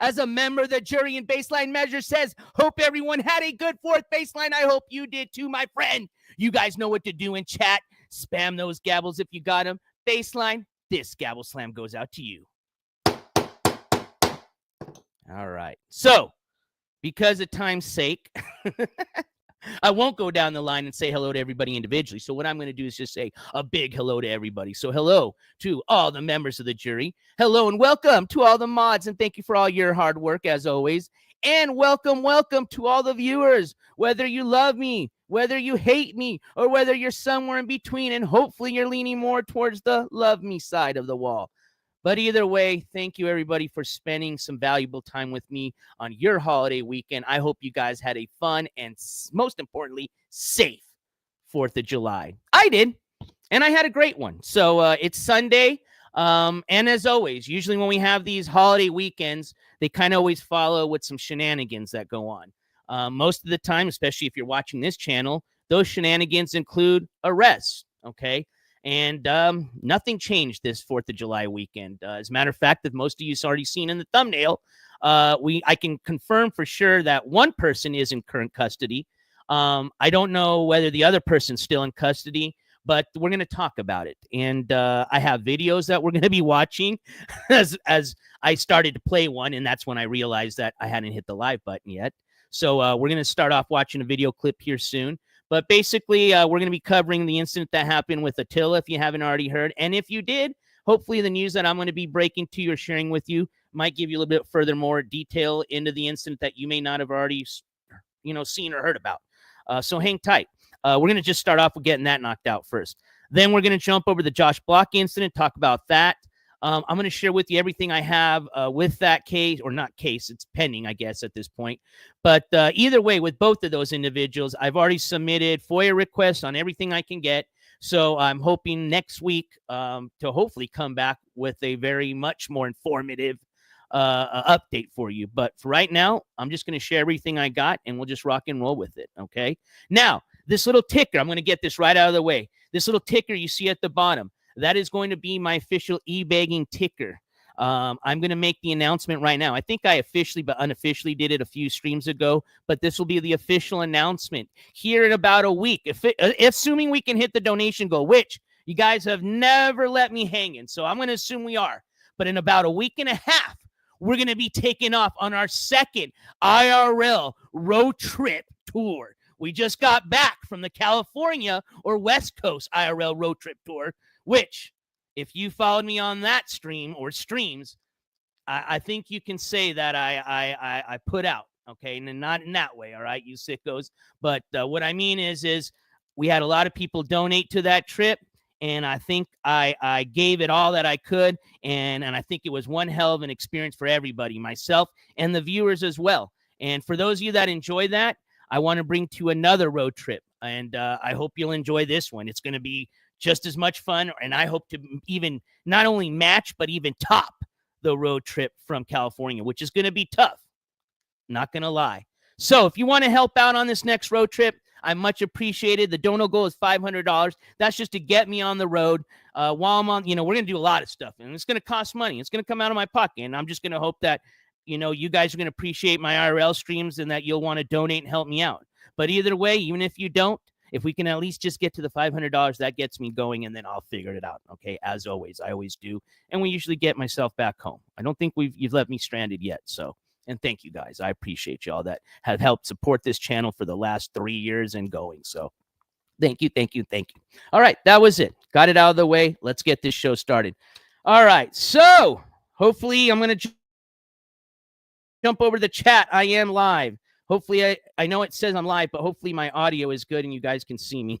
as a member of the jury in baseline measure says, hope everyone had a good fourth baseline. I hope you did too, my friend. You guys know what to do in chat. Spam those gavels if you got them. Baseline, this gavel slam goes out to you. All right. So, because of time's sake, I won't go down the line and say hello to everybody individually. So what I'm going to do is just say a big hello to everybody. So hello to all the members of the jury. Hello and welcome to all the mods. And thank you for all your hard work as always. And welcome to all the viewers, whether you love me, whether you hate me, or whether you're somewhere in between. And hopefully you're leaning more towards the love me side of the wall. But either way, thank you, everybody, for spending some valuable time with me on your holiday weekend. I hope you guys had a fun and, most importantly, safe 4th of July. I did, and I had a great one. So it's Sunday, and as always, usually when we have these holiday weekends, they kind of always follow with some shenanigans that go on. Most of the time, especially if you're watching this channel, those shenanigans include arrests, okay? And nothing changed this 4th of July weekend. As a matter of fact, that most of you already seen in the thumbnail, I can confirm for sure that one person is in current custody. I don't know whether the other person's still in custody, but we're going to talk about it. And I have videos that we're going to be watching as I started to play one, and that's when I realized that I hadn't hit the live button yet. So we're going to start off watching a video clip here soon. But basically, we're going to be covering the incident that happened with Attila, if you haven't already heard. And if you did, hopefully the news that I'm going to be breaking to you or sharing with you might give you a little bit further more detail into the incident that you may not have already, seen or heard about. So hang tight. We're going to just start off with getting that knocked out first. Then we're going to jump over the Josh Block incident, talk about that. I'm going to share with you everything I have with that case, or not case, it's pending, I guess, at this point. But either way, with both of those individuals, I've already submitted FOIA requests on everything I can get. So I'm hoping next week to hopefully come back with a very much more informative update for you. But for right now, I'm just going to share everything I got, and we'll just rock and roll with it, okay? Now, this little ticker, I'm going to get this right out of the way. This little ticker you see at the bottom, that is going to be my official e-bagging ticker. I'm going to make the announcement right now. I think I officially but unofficially did it a few streams ago, but this will be the official announcement here in about a week. Assuming we can hit the donation goal, which you guys have never let me hang in, so I'm going to assume we are. But in about a week and a half, we're going to be taking off on our second IRL road trip tour. We just got back from the California or West Coast IRL road trip tour, which, if you followed me on that stream or streams, I think you can say that I put out, okay? And not in that way, all right, you sickos. But what I mean is we had a lot of people donate to that trip, and I think I gave it all that I could, and I think it was one hell of an experience for everybody, myself and the viewers as well. And for those of you that enjoy that, I want to bring to another road trip, and I hope you'll enjoy this one. It's going to be just as much fun, and I hope to even not only match, but even top the road trip from California, which is going to be tough. Not going to lie. So if you want to help out on this next road trip, I much appreciated. The donor goal is $500. That's just to get me on the road while I'm on, we're going to do a lot of stuff, and it's going to cost money. It's going to come out of my pocket, and I'm just going to hope that, you guys are going to appreciate my IRL streams and that you'll want to donate and help me out. But either way, even if you don't, if we can at least just get to the $500, that gets me going, and then I'll figure it out, okay? As always, I always do, and we usually get myself back home. I don't think you've left me stranded yet, so, and thank you guys. I appreciate y'all that have helped support this channel for the last 3 years and going, so thank you. All right, that was it. Got it out of the way. Let's get this show started. All right, so hopefully I'm going to jump over to the chat. I am live. Hopefully, I know it says I'm live, but hopefully my audio is good and you guys can see me.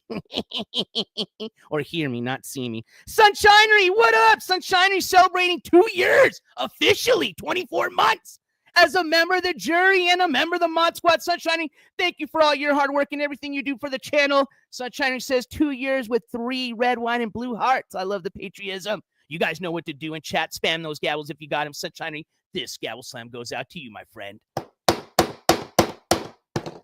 Or hear me, not see me. Sunshinery, what up? Sunshinery celebrating 2 years, officially 24 months as a member of the jury and a member of the Mod Squad. Sunshinery, thank you for all your hard work and everything you do for the channel. Sunshinery says 2 years with 3 red, white, and blue hearts. I love the patriotism. You guys know what to do in chat. Spam those gavels if you got them. Sunshinery, this gavel slam goes out to you, my friend.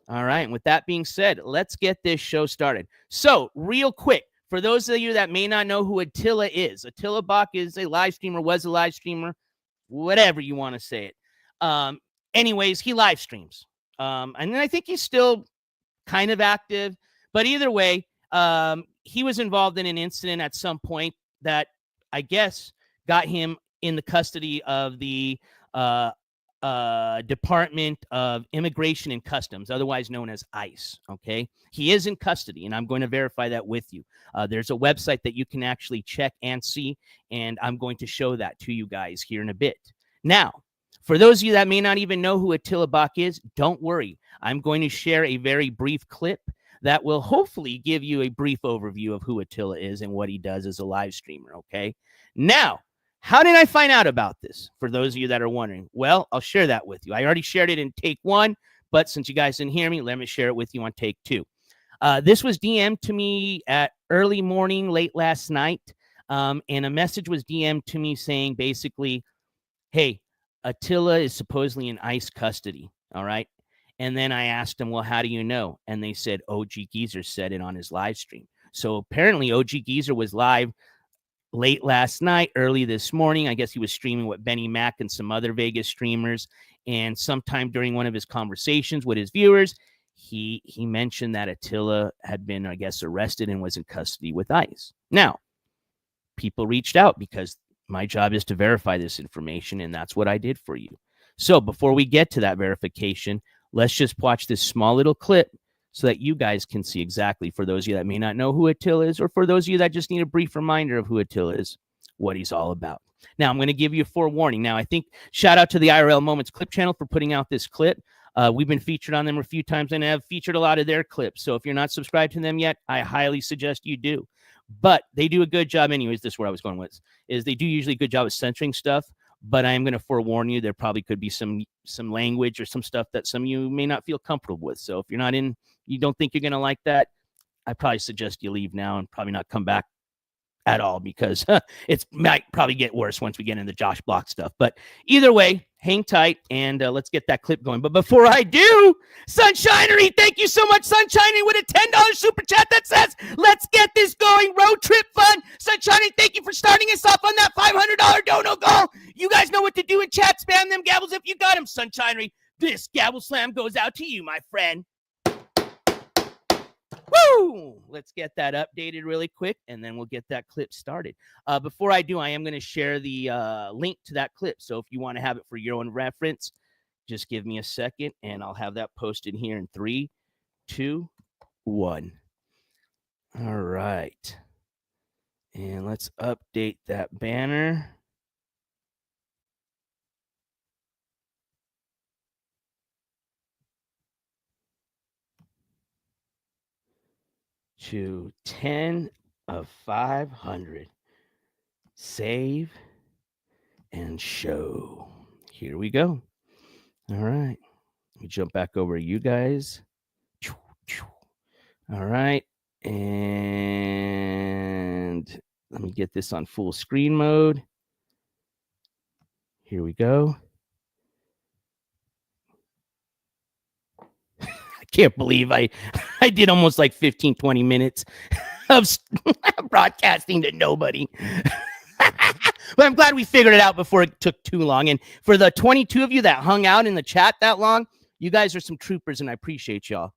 All right, and with that being said, let's get this show started. So, real quick, for those of you that may not know who Attila is, Attila Bakk is a live streamer, was a live streamer, whatever you want to say it. Anyways, he live streams. And then I think he's still kind of active. But either way, he was involved in an incident at some point that I guess got him in the custody of the Department of Immigration and Customs, otherwise known as ICE. Okay. He is in custody, and I'm going to verify that with you. There's a website that you can actually check and see, and I'm going to show that to you guys here in a bit. Now, for those of you that may not even know who Attila Bakk is, don't worry. I'm going to share a very brief clip that will hopefully give you a brief overview of who Attila is and what he does as a live streamer, okay? Now, how did I find out about this? For those of you that are wondering, well, I'll share that with you. I already shared it in take 1, but since you guys didn't hear me, let me share it with you on take 2. This was DM'd to me at early morning, late last night, and a message was DM'd to me saying basically, hey, Attila is supposedly in ICE custody, all right? And then I asked him, well, how do you know? And they said OG Geezer said it on his live stream. So apparently OG Geezer was live late last night, early this morning. I guess he was streaming with Benny Mac and some other Vegas streamers. And sometime during one of his conversations with his viewers, he mentioned that Attila had been, I guess, arrested and was in custody with ICE. Now, people reached out because my job is to verify this information, and that's what I did for you. So before we get to that verification, let's just watch this small little clip so that you guys can see exactly, for those of you that may not know who Attila is, or for those of you that just need a brief reminder of who Attila is, what he's all about. Now, I'm going to give you a forewarning. Now, I think shout out to the IRL Moments clip channel for putting out this clip. We've been featured on them a few times and have featured a lot of their clips. So if you're not subscribed to them yet, I highly suggest you do. But they do a good job anyways. This is where I was going with, is they do usually a good job of censoring stuff. But I am going to forewarn you, there probably could be some language or some stuff that some of you may not feel comfortable with. So if you're not in, you don't think you're going to like that, I probably suggest you leave now and probably not come back at all, because it might probably get worse once we get into Josh Block stuff. But either way, hang tight and let's get that clip going. But before I do, Sunshinery, thank you so much, Sunshinery, with a $10 super chat that says, let's get this going, road trip fun. Sunshinery, thank you for starting us off on that $500 dono goal. You guys know what to do in chat. Spam them gavels if you got them, Sunshinery. This gavel slam goes out to you, my friend. Woo! Let's get that updated really quick, and then we'll get that clip started. Before I do, I am going to share the link to that clip. So if you want to have it for your own reference, just give me a second, and I'll have that posted here in 3, 2, 1. All right. And let's update that banner. To 10 of 500. Save and show. Here we go. All right. Let me jump back over to you guys. All right. And let me get this on full screen mode. Here we go. I can't believe I did almost like 15, 20 minutes of broadcasting to nobody. But I'm glad we figured it out before it took too long. And for the 22 of you that hung out in the chat that long, you guys are some troopers, and I appreciate y'all.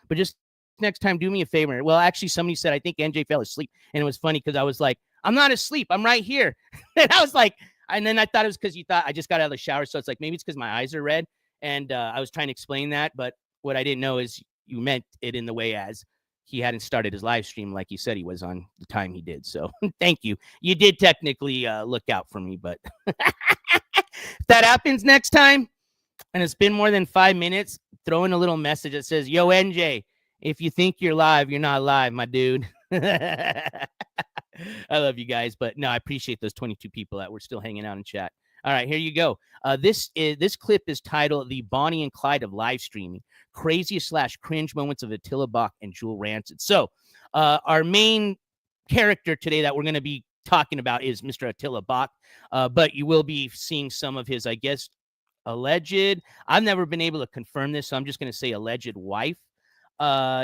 But just next time, do me a favor. Well, actually, somebody said, I think NJ fell asleep. And it was funny because I was like, I'm not asleep. I'm right here. And I was like, and then I thought it was because you thought I just got out of the shower. So it's like, maybe it's because my eyes are red. And I was trying to explain that. But what I didn't know is you meant it in the way as he hadn't started his live stream like he said he was on the time he did. So thank you. You did technically look out for me. But if that happens next time, and it's been more than 5 minutes, throw in a little message that says, yo, NJ, if you think you're live, you're not live, my dude. I love you guys. But no, I appreciate those 22 people that were still hanging out in chat. All right, here you go. This clip is titled "The Bonnie and Clyde of Live Streaming: Craziest/Cringe Moments of Attila Bakk and Jewel Rancid." So, our main character today that we're going to be talking about is Mr. Attila Bakk, but you will be seeing some of his, I guess, alleged. I've never been able to confirm this, so I'm just going to say alleged wife.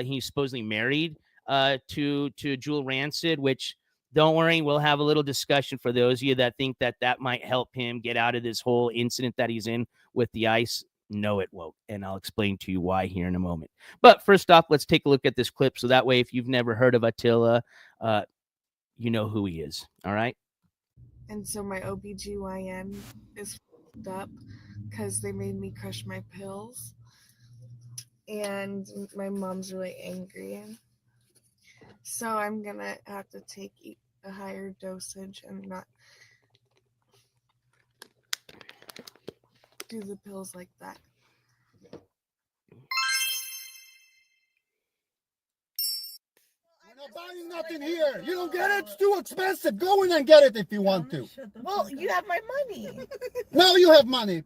He's supposedly married to Jewel Rancid, which Don't worry. We'll have a little discussion for those of you that think that that might help him get out of this whole incident that he's in with the ICE. No, it won't. And I'll explain to you why here in a moment. But first off, let's take a look at this clip. So that way, if you've never heard of Attila, you know who he is. All right. And so my OBGYN is f***ed up because they made me crush my pills. And my mom's really angry. So I'm going to have to take a higher dosage and not do the pills like that. I'm not buying nothing here. You don't get it? It's too expensive. Go in and get it if you want to. Well, you have my money. No, you have money.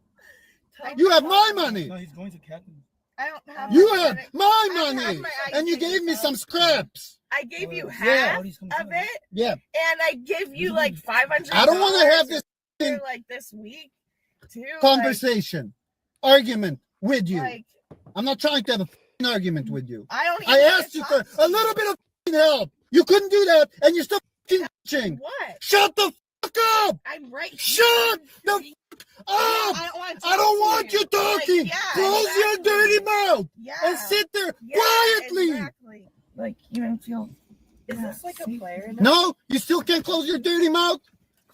You have my money. No, he's going to Captain. I don't have You my have money. my I have money. my And you ID gave me stuff. some scraps. I gave you Yeah. half of it, Yeah. and I give you like $500. I don't want to have this for, like this week too. conversation, argument with you. Like, I'm not trying to have an argument with you. I don't. I even asked you for talk to a little bit of help. You couldn't do that, and you're still bitching. What? Shut the fuck up! I'm right. Shut the here. up! I don't want you talking. Like, yeah, Close your dirty mouth Yeah. and sit there Yeah, quietly. Exactly. Like you don't feel. Is this like a player? No, you still can't close your dirty mouth.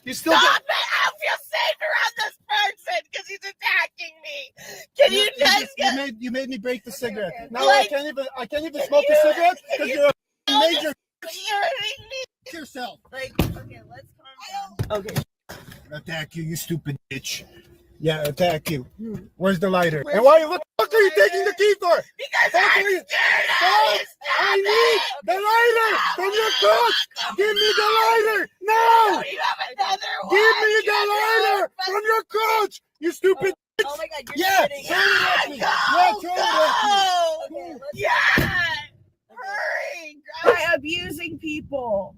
You still Stop it! I don't feel safe around this person because he's attacking me. Can you guys get? you made me break the cigarette. Okay. Now Like, I can't even smoke a cigarette because you're a major You're hurting me. yourself. Like, okay, let's calm down. Okay. Attack you, you stupid bitch. Yeah, attack you. Where's the lighter? Where's and why the what the fuck are you taking the key for? Because Fuck I'm are you- scared of Stop! you. I need the lighter from your coach. Give me the lighter. No! No, you have another one. Give me You the have lighter another from your coach. You stupid bitch. Oh my god, you're Yeah, kidding. throw it at me. Go, Yeah, throw it at me. go. Okay, yeah. Hurry. By abusing people.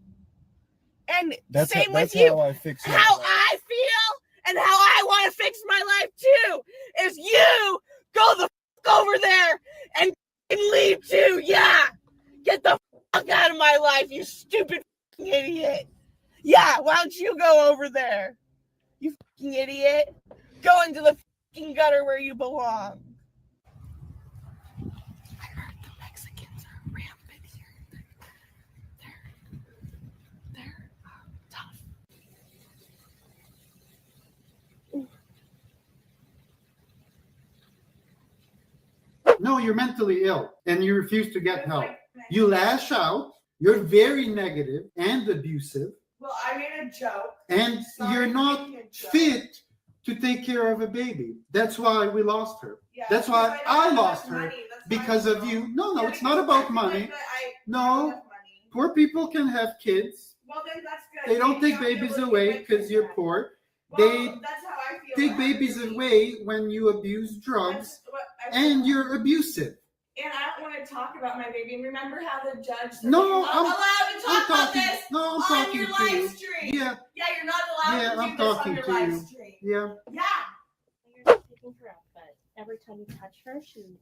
And same with you. How I fix it. How I feel and how I want to fix my life too is you go the fuck over there and leave too. Yeah. Get the fuck out of my life, you stupid fucking idiot. Yeah, why don't you go over there? You fucking idiot. Go into the fucking gutter where you belong. I heard the Mexicans are rampant here. They're tough. No, you're mentally ill and you refuse to get help. You lash out. You're very negative and abusive. Well, I made a joke. And Sorry you're for not making a joke. fit to take care of a baby. That's why we lost her. Yeah, That's because why don't I have lost enough her money. That's because why I of don't. you. No, Yeah, it's not because about I feel money. like that I No. don't have money. Poor people can have kids. Well, then that's good. They don't take have to babies look at away my because you're kids. poor. Well, They that's how I feel. take babies away when you abuse drugs and you're abusive. And I don't want to talk about my baby. And remember how the judge said No, you're not I'm- allowed to talk I'm about talking. this No, I'm on talking your to live you. stream. Yeah, Yeah, you're not allowed Yeah, to do I'm this talking on your to live you. stream. yeah. Yeah. You're not picking her up, but every time you touch her, she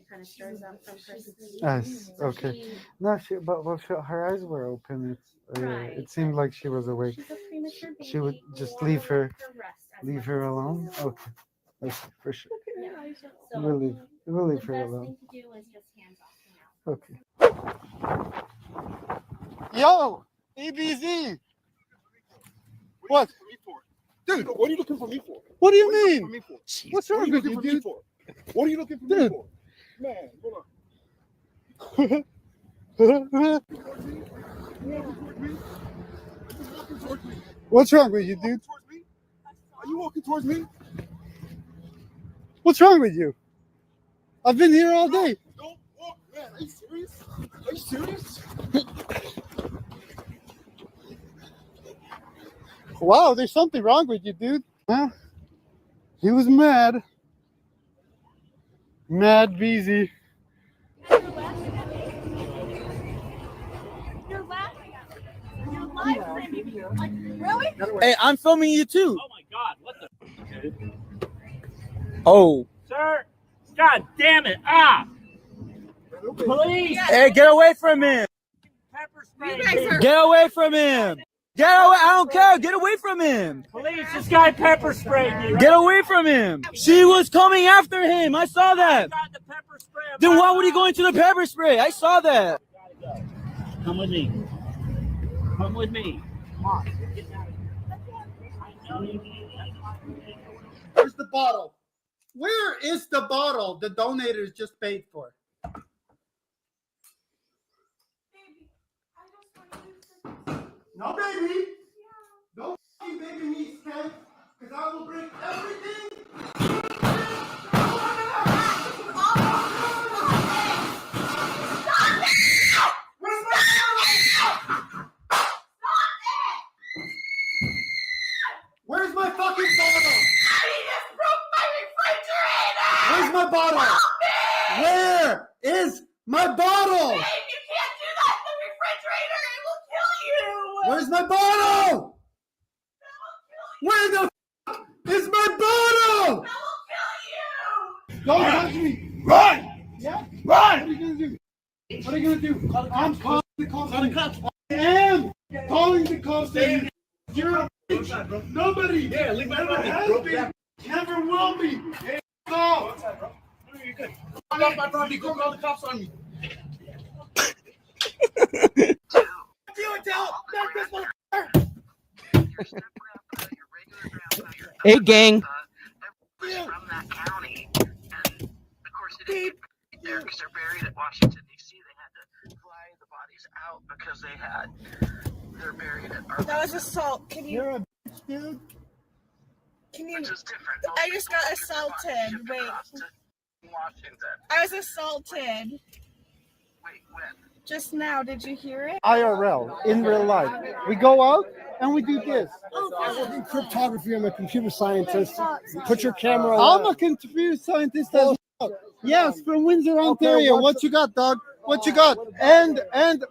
kind of stirs up from her sleep. Okay. No, her eyes were open. Right. It seemed like she was awake. She's a premature baby. She would just You wanna leave her- let rest as Leave much her as alone. possible. Okay, for sure. Yeah. So We'll leave. We'll the leave her best alone. thing to do is just hands off for now. Okay. Yo, EBZ. What? Dude, what are you looking for me for? What do you mean? me for? What's wrong with you, dude? for? What are you looking for me for? Man, hold What's wrong with you, dude? Are you walking towards me? What's wrong with you? I've been here all day. Don't walk, man. Are you serious? Are you serious? Wow, there's something wrong with you, dude. Huh? He was mad. Mad busy. You're laughing at me. You're live streaming. Like, really? Hey, I'm filming you too. Oh my God! What the? Oh. Sir, God damn it! Ah! Please, Hey, get away from him. pepper spray. You guys are Get away from him. Get away! I don't care. Get away from him. Police, this guy pepper sprayed me. Right? Get away from him. She was coming after him. I saw that. Got the pepper spray. Then why would he go into the pepper spray? I saw that. Come with me. Come with me. Come on. Where's the bottle? Where is the bottle the donators just paid for? No, baby. Don't fucking baby me, Skank, because I will break everything. Where's my fucking bottle? Daddy just broke my refrigerator! Where's my bottle? Help me! Where is my bottle? Babe, you can't do that in the refrigerator! It will kill you! Where's my bottle? Where the f is my bottle? That will kill you! Don't touch me! Run! Yeah? Run! What are you gonna do? What are you gonna do? I'm calling the cops. I am calling the cops. You're a bitch. Nobody. Yeah, leave my money. Has been, never will be. Hey, go. You're good. Go off my property. Go call the cops on me. Do it, tell. Not this one. Hey, gang. From that county, and of course it didn't get there because they're buried at Washington D.C. They had to fly the bodies out because they're buried at. That was assault. Can you? You're a bitch, dude. Can you? Which is different. I just got assaulted. Wait. Washington. I was assaulted Wait, when? just now. Did you hear it? IRL, in real life. We go out and we do this. I work in cryptography. I'm a computer scientist. Put your camera on. I'm a computer scientist as well. Yes, from Windsor, Ontario. What you got, dog? What you got? And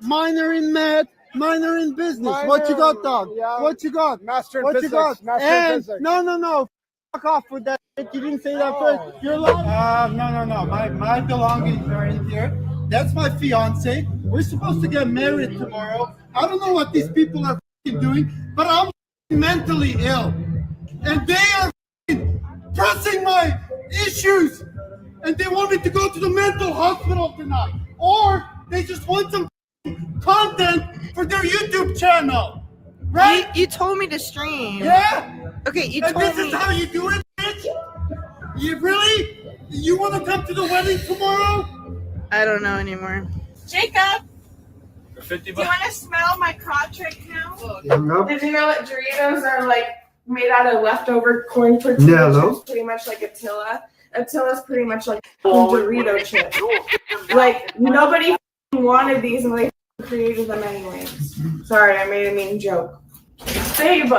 minor in math, minor in business. What you got, dog? What you got? Master in What physics. you got? Master in And physics. no. Fuck off with that shit. You didn't say that first. You're lying. No. My belongings are in here. That's my fiance. We're supposed to get married tomorrow. I don't know what these people are doing, but I'm mentally ill. And they are pressing my issues. And they want me to go to the mental hospital tonight. Or they just want some content for their YouTube channel. Right? You told me to stream. Yeah? Okay, you And told this me. is how you do it, bitch? You really? You want to come to the wedding tomorrow? I don't know anymore. Jacob, For 50 do you bucks. want to smell my crotch right now? No. Did you know that Doritos are like made out of leftover corn tortillas? No. Which is pretty much like Attila. Attila's pretty much like Dorito chip. Like nobody wanted these, and they created them anyways. Sorry, I made a mean joke. Babe.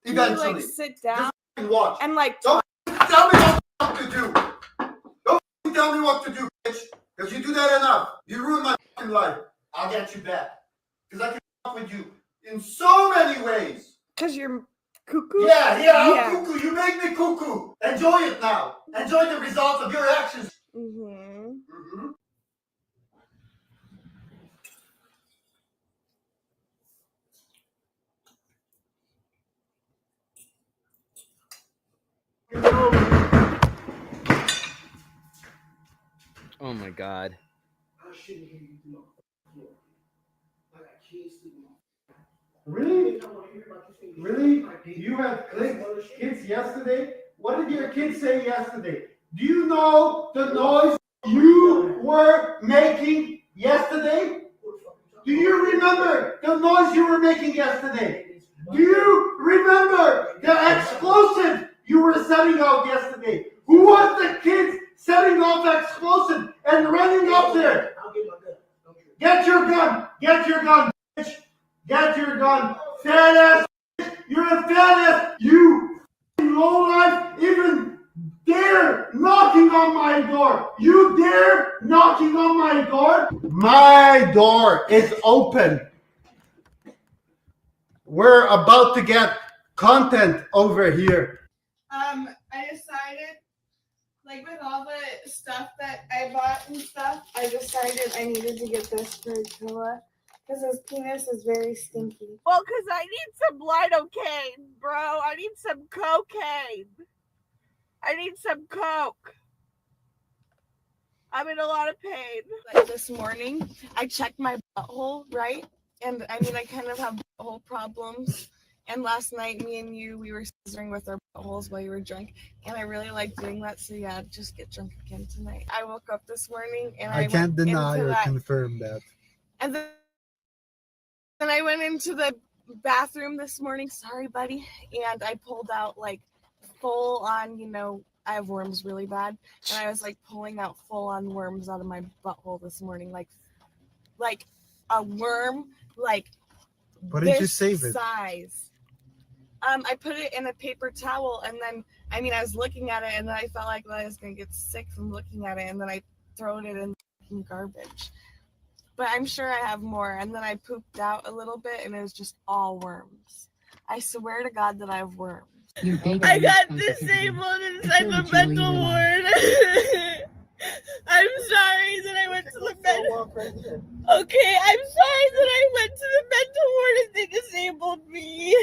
Eventually. Like sit down Just watch. and like Don't tell me what to do. Don't tell me what to do, bitch. Because you do that enough. You ruin my fucking life. I'll get you back. Because I can fuck with you in so many ways. because you're cuckoo. Yeah, I'm cuckoo. You make me cuckoo. Enjoy it now. Enjoy the results of your actions. Mm-hmm. Oh my God. Really? Really? You had kids yesterday? What did your kids say yesterday? Do you know the noise you were making yesterday? Do you remember the noise you were making yesterday? Do you remember the explosive you were setting off yesterday? Who was the kids setting off explosive and running up there? Get your gun! Get your gun, bitch! Get your gun! Fat ass bitch! You're a fat ass! You low life even dare knocking on my door! You dare knocking on my door? My door is open. We're about to get content over here. I decided Like with all the stuff that I bought and stuff, I decided I needed to get this for Attila because his penis is very stinky. Well, because I need some lidocaine, bro. I need some cocaine. I need some coke. I'm in a lot of pain. Like this morning, I checked my butthole, right? And I mean, I kind of have butthole problems. And last night, me and you, we were scissoring with our buttholes while you were drunk. And I really like doing that. So yeah, just get drunk again tonight. I woke up this morning and I can't went deny into or that, confirm that. and then I went into the bathroom this morning. Sorry, buddy. And I pulled out like full on, you know, I have worms really bad. And I was like pulling out full on worms out of my butthole this morning. Like a worm, like Why did you save it? size. I put it in a paper towel, and then I was looking at it, and then I felt like I was gonna get sick from looking at it, and then I throw it in garbage. But I'm sure I have more. And then I pooped out a little bit, and it was just all worms. I swear to God that I have worms. I got disabled inside the mental ward. I'm sorry that I went to the mental. Okay, I'm sorry that I went to the mental ward and they disabled me.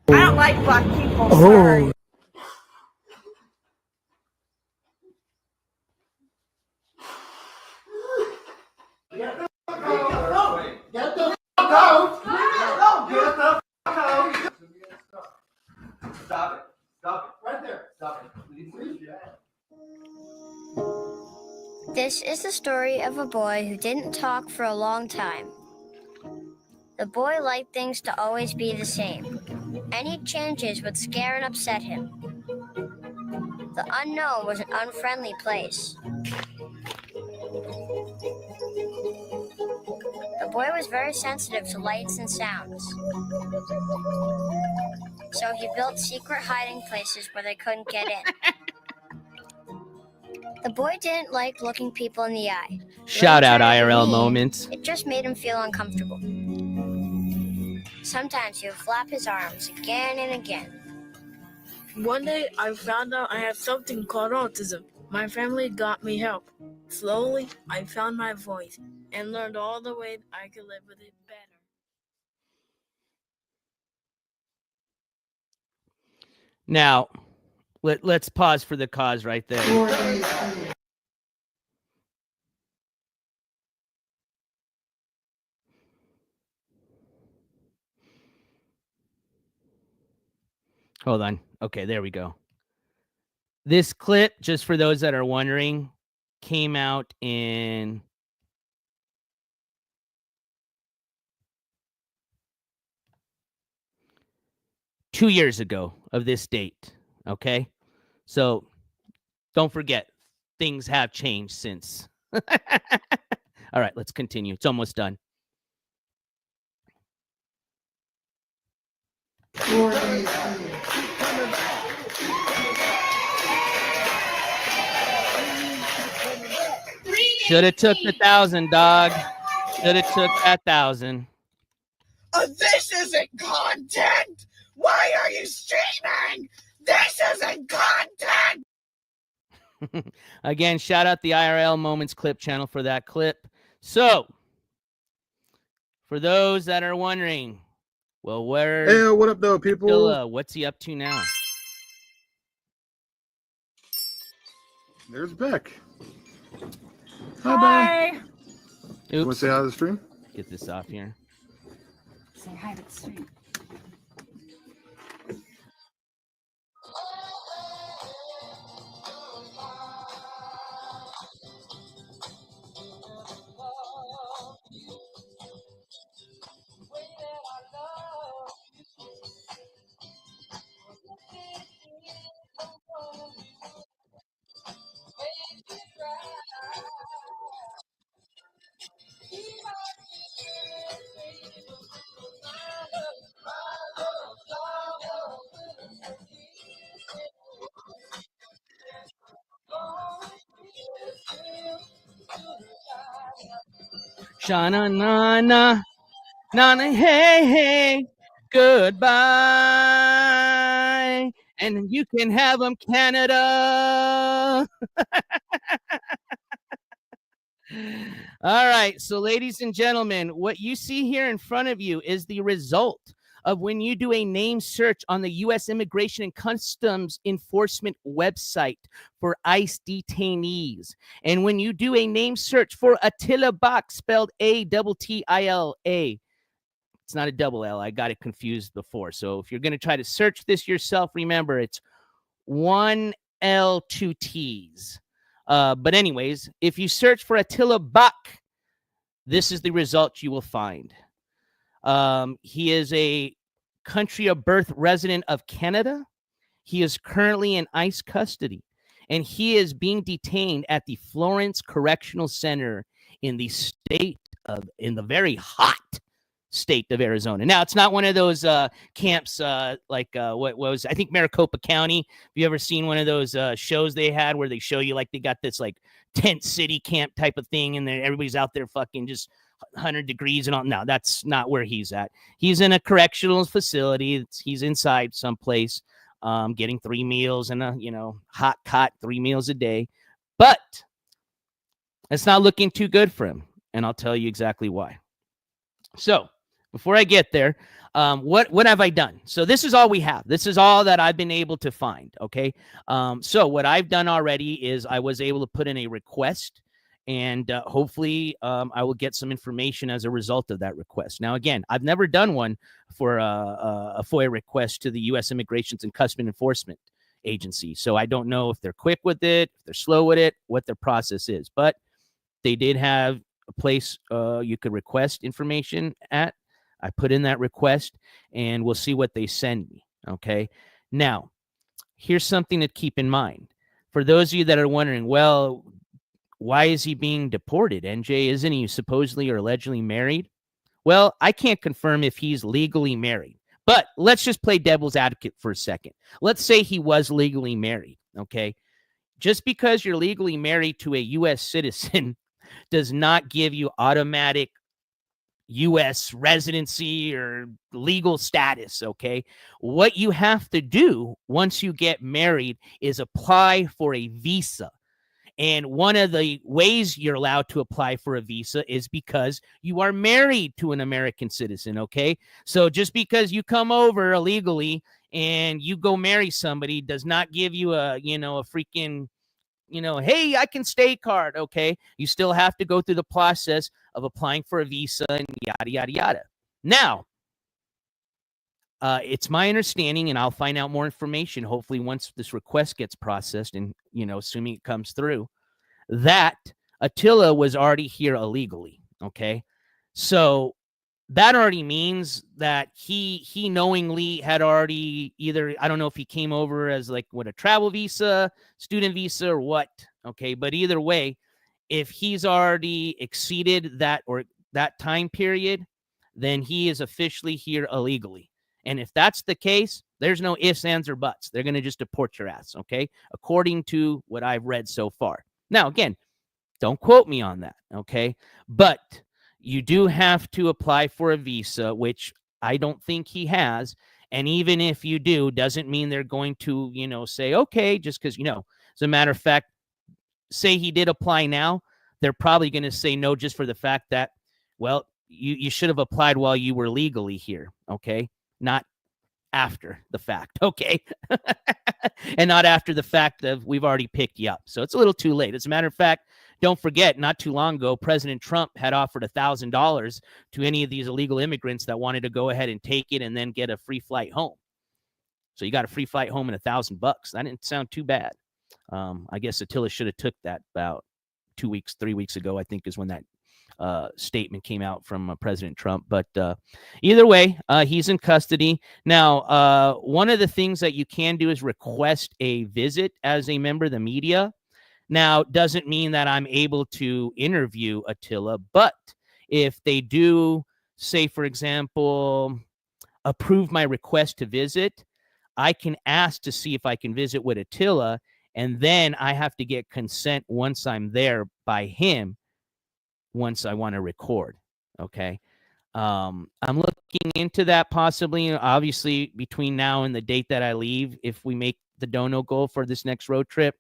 I don't like black people. Sorry. Get the fuck out! Get the fuck out! Get the fuck out! Stop it. Stop it. Right there. Stop it. Please. This is the story of a boy who didn't talk for a long time. The boy liked things to always be the same. Any changes would scare and upset him. The unknown was an unfriendly place. The boy was very sensitive to lights and sounds. So he built secret hiding places where they couldn't get in. The boy didn't like looking people in the eye. Shout out When he tried to IRL leave, moments. It just made him feel uncomfortable. Sometimes he would flap his arms again and again. One day, I found out I had something called autism. My family got me help. Slowly, I found my voice and learned all the ways I could live with it better. Now, let's pause for the cause right there. Hold on. Okay, there we go. This clip, just for those that are wondering, came out in two years ago of this date. Okay, so don't forget, things have changed since. All right, let's continue. It's almost done. Should have took the 1,000, dog. Should have took that 1,000. This isn't content. Why are you streaming? This isn't content. Again, shout out the IRL Moments Clip channel for that clip. So, for those that are wondering, well, where? Hey, what up, though, people? Attila, what's he up to now? There's Bakk. Hi. Oops. You want to say hi to the stream? Get this off here. Say hi to the stream. Shana na na na na hey hey goodbye. And you can have them, Canada. All right. So, ladies and gentlemen, what you see here in front of you is the result of when you do a name search on the U.S. Immigration and Customs Enforcement website for ICE detainees. And when you do a name search for Attila Bakk, spelled A-T-T-I-L-A. It's not a double L. I got it confused before. So if you're going to try to search this yourself, remember it's 1 L, 2 T's. But anyways, if you search for Attila Bakk, this is the result you will find. He is a country of birth resident of Canada. He is currently in ICE custody, and he is being detained at the Florence Correctional Center in the very hot state of Arizona. Now, it's not one of those camps like what was, I think, Maricopa County. Have you ever seen one of those shows they had where they show you like they got this like tent city camp type of thing, and then everybody's out there fucking just 100 degrees and all? No, that's not where he's at. He's in a correctional facility. He's inside someplace, getting 3 meals and a hot cot, 3 meals a day. But it's not looking too good for him, and I'll tell you exactly why. So before I get there, what have I done? So this is all we have. This is all that I've been able to find. Okay. So what I've done already is I was able to put in a request, and hopefully I will get some information as a result of that request. Now, again, I've never done one for a FOIA request to the U.S. Immigration and Customs Enforcement Agency. So I don't know if they're quick with it, if they're slow with it, what their process is. But they did have a place you could request information at. I put in that request, and we'll see what they send me. Okay. Now, here's something to keep in mind. For those of you that are wondering, well, why is he being deported? NJ, isn't he supposedly or allegedly married? Well, I can't confirm if he's legally married, but let's just play devil's advocate for a second. Let's say he was legally married. Okay. Just because you're legally married to a U.S. citizen does not give you automatic U.S. residency or legal status, okay? What you have to do once you get married is apply for a visa. And one of the ways you're allowed to apply for a visa is because you are married to an American citizen, okay? So just because you come over illegally and you go marry somebody does not give you a freaking hey, I can stay card, okay? You still have to go through the process of applying for a visa and yada, yada, yada. Now, it's my understanding, and I'll find out more information, hopefully once this request gets processed and, assuming it comes through, that Attila was already here illegally, okay? So that already means that he knowingly had already either, I don't know if he came over as like a travel visa, student visa, or what, okay? But either way, if he's already exceeded that time period, then he is officially here illegally. And if that's the case, there's no ifs, ands, or buts. They're going to just deport your ass, okay? According to what I've read so far. Now, again, don't quote me on that, okay? But you do have to apply for a visa, which I don't think he has. And even if you do, doesn't mean they're going to, say, okay, just because, as a matter of fact, say he did apply now, they're probably going to say no just for the fact that, well, you should have applied while you were legally here, okay? Not after the fact, okay? And not after the fact of we've already picked you up. So it's a little too late. As a matter of fact, don't forget, not too long ago, President Trump had offered $1,000 to any of these illegal immigrants that wanted to go ahead and take it and then get a free flight home. So you got a free flight home and $1,000. That didn't sound too bad. I guess Attila should have took that about 3 weeks ago, I think is when that statement came out from President Trump. But either way, he's in custody. Now, one of the things that you can do is request a visit as a member of the media. Now, doesn't mean that I'm able to interview Attila, but if they do, say, for example, approve my request to visit, I can ask to see if I can visit with Attila, and then I have to get consent once I'm there by him once I want to record, okay? I'm looking into that possibly, obviously, between now and the date that I leave. If we make the dono goal for this next road trip,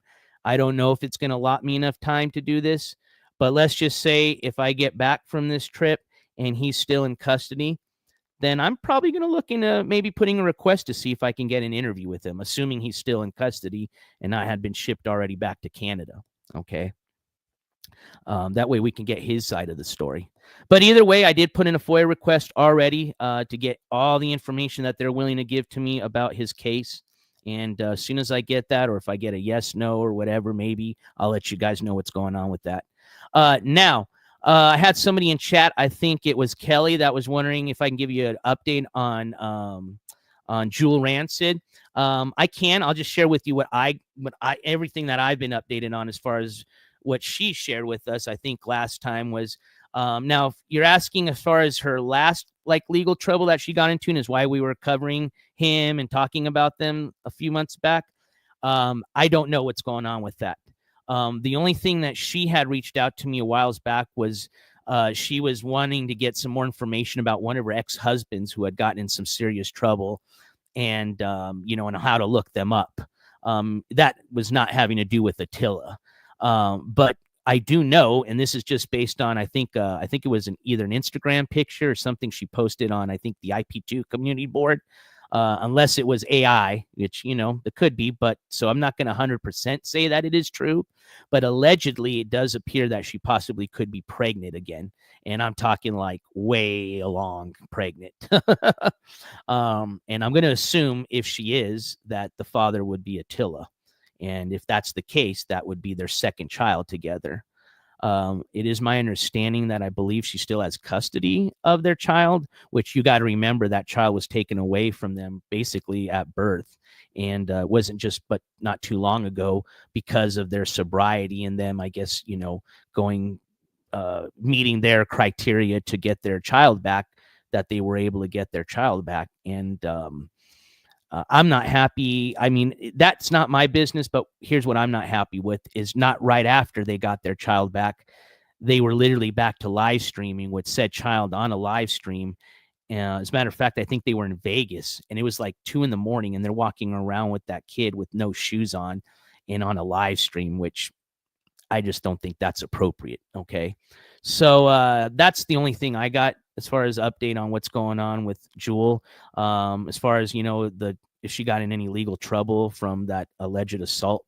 I don't know if it's going to allot me enough time to do this. But let's just say if I get back from this trip and he's still in custody, then I'm probably going to look into maybe putting a request to see if I can get an interview with him, assuming he's still in custody and not had been shipped already back to Canada. Okay. That way we can get his side of the story. But either way, I did put in a FOIA request already to get all the information that they're willing to give to me about his case. And as soon as I get that, or if I get a yes, no, or whatever, maybe I'll let you guys know what's going on with that. Now, I had somebody in chat, I think it was Kelly, that was wondering if I can give you an update on Jewel Rancid. I'll just share with you everything that I've been updated on as far as what she shared with us, I think last time was, now if you're asking as far as her last legal trouble that she got into and is why we were covering him and talking about them a few months back. I don't know what's going on with that. The only thing that she had reached out to me a while back was she was wanting to get some more information about one of her ex-husbands who had gotten in some serious trouble and, and how to look them up. That was not having to do with Attila. But I do know, and this is just based on, I think it was either an Instagram picture or something she posted on, I think the IP2 community board, unless it was AI, which, it could be, but so I'm not going to 100% say that it is true, but allegedly it does appear that she possibly could be pregnant again. And I'm talking way along pregnant. And I'm going to assume if she is, that the father would be Attila. And if that's the case, that would be their second child together. It is my understanding that I believe she still has custody of their child, which you got to remember that child was taken away from them basically at birth. And wasn't just, but not too long ago because of their sobriety and them, I guess, going, meeting their criteria to get their child back, that they were able to get their child back. And, I'm not happy. I mean, that's not my business, but here's what I'm not happy with is not right after they got their child back. They were literally back to live streaming with said child on a live stream. As a matter of fact, I think they were in Vegas and it was 2 a.m. and they're walking around with that kid with no shoes on and on a live stream, which I just don't think that's appropriate. Okay. So that's the only thing I got as far as update on what's going on with Jewel. As far as, if she got in any legal trouble from that alleged assault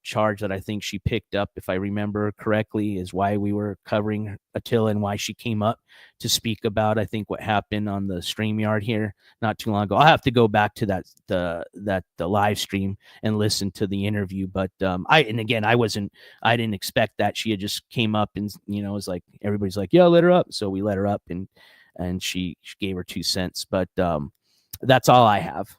charge that I think she picked up, if I remember correctly, is why we were covering Attila and why she came up to speak about, I think, what happened on the StreamYard here not too long ago. I'll have to go back to the live stream and listen to the interview. But I didn't expect that. She had just came up and, it was like, everybody's like, yeah, let her up. So we let her up and she gave her 2 cents. But that's all I have.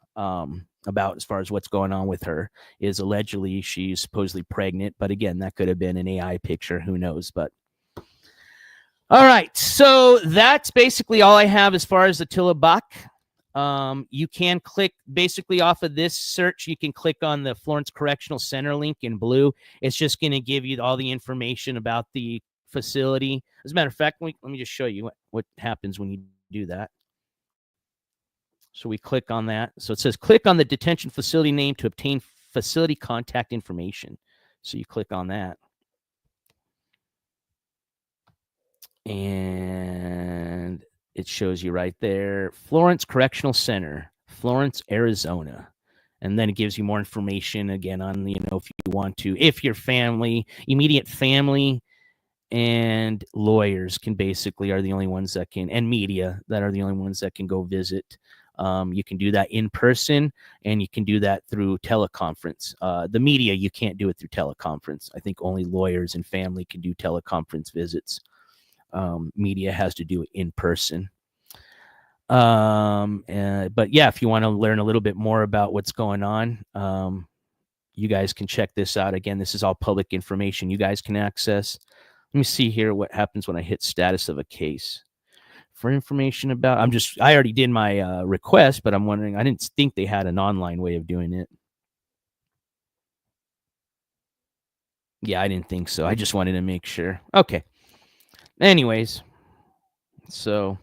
About as far as what's going on with her is allegedly she's supposedly pregnant, but again, that could have been an AI picture, who knows. But all right, so that's basically all I have as far as Attila Bakk. You can click basically off of this search, you can click on the Florence Correctional Center link in blue. It's just going to give you all the information about the facility. As a matter of fact, let me just show you what happens when you do that. So we click on that. So it says click on the detention facility name to obtain facility contact information. So you click on that. And it shows you right there, Florence Correctional Center, Florence, Arizona. And then it gives you more information again on, if you want to, if your family, immediate family and lawyers are the only ones that can, and media that are the only ones that can go visit. You can do that in person and you can do that through teleconference. The media, you can't do it through teleconference. I think only lawyers and family can do teleconference visits. Media has to do it in person. But yeah, if you want to learn a little bit more about what's going on, you guys can check this out. Again, this is all public information you guys can access. Let me see here what happens when I hit status of a case. For information about, I already did my request, but I'm wondering, I didn't think they had an online way of doing it. Yeah, I didn't think so. I just wanted to make sure. Okay. Anyways, so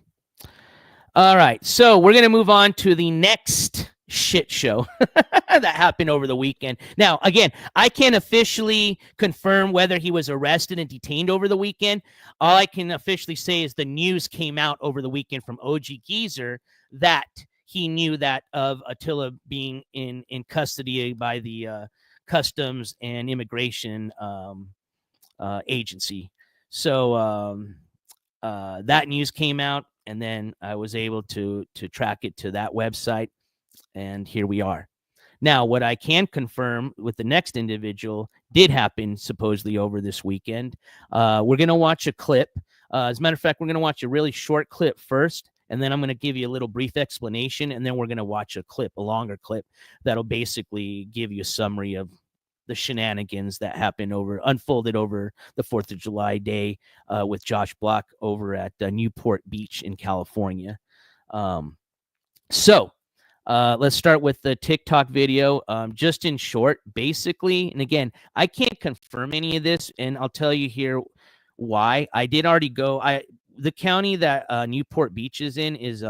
All right, so we're going to move on to the next shit show that happened over the weekend. Now, again, I can't officially confirm whether he was arrested and detained over the weekend. All I can officially say is the news came out over the weekend from OG Geezer that he knew that of Attila being in custody by the Customs and Immigration Agency. So that news came out, and then I was able to track it to that website, and here we are. Now, what I can confirm with the next individual did happen supposedly over this weekend. We're going to watch a clip. As a matter of fact, we're going to watch a really short clip first, and then I'm going to give you a little brief explanation, and then we're going to watch a clip, a longer clip, that'll basically give you a summary of the shenanigans that happened unfolded over the 4th of July day with Josh Block over at Newport Beach in California. So let's start with the TikTok video. Just in short, basically, and again, I can't confirm any of this, and I'll tell you here why. I did already go. The county that Newport Beach is in is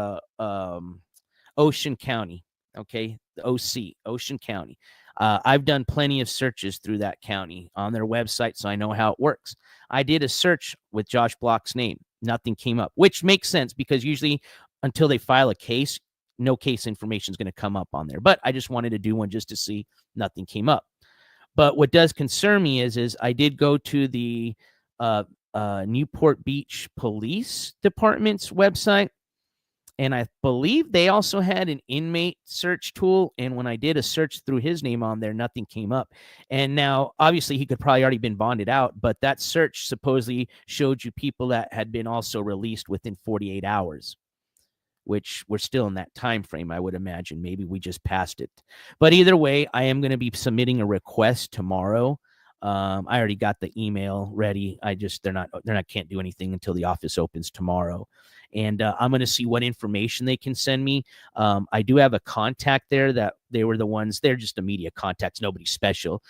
Ocean County. Okay, the OC, Ocean County. I've done plenty of searches through that county on their website, so I know how it works. I did a search with Josh Block's name. Nothing came up, which makes sense because usually until they file a case, no case information is going to come up on there. But I just wanted to do one just to see. Nothing came up. But what does concern me is I did go to the Newport Beach Police Department's website, and I believe they also had an inmate search tool. And when I did a search through his name on there, nothing came up. And now, obviously, he could probably already been bonded out, but that search supposedly showed you people that had been also released within 48 hours, which we're still in that time frame, I would imagine. Maybe we just passed it. But either way, I am going to be submitting a request tomorrow. I already got the email ready. They're not can't do anything until the office opens tomorrow. And I'm going to see what information they can send me. I do have a contact there that they were the ones, they're just a media contacts, nobody special.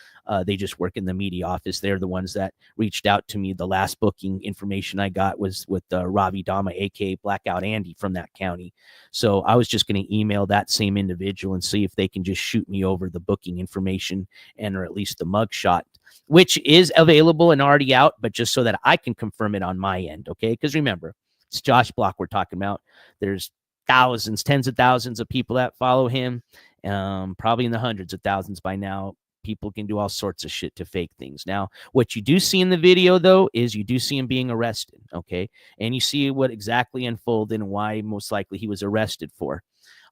They just work in the media office. They're the ones that reached out to me. The last booking information I got was with Ravi Dama, aka Blackout Andy from that county. So I was just going to email that same individual and see if they can just shoot me over the booking information and or at least the mugshot, which is available and already out, but just so that I can confirm it on my end, okay? Because remember, it's Josh Block we're talking about. There's thousands, tens of thousands of people that follow him, probably in the hundreds of thousands by now. People can do all sorts of shit to fake things. Now, what you do see in the video, though, is you do see him being arrested, okay? And you see what exactly unfolded and why most likely he was arrested for.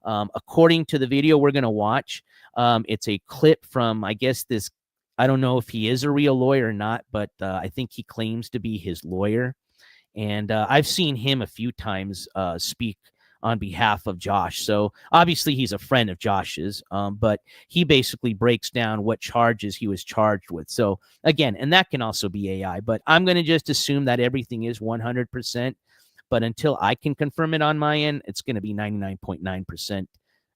According to the video we're going to watch, it's a clip from, I guess, this, I don't know if he is a real lawyer or not, but I think he claims to be his lawyer. And I've seen him a few times speak on behalf of Josh. So obviously he's a friend of Josh's, but he basically breaks down what charges he was charged with. So again, and that can also be AI, but I'm going to just assume that everything is 100%. But until I can confirm it on my end, it's going to be 99.9%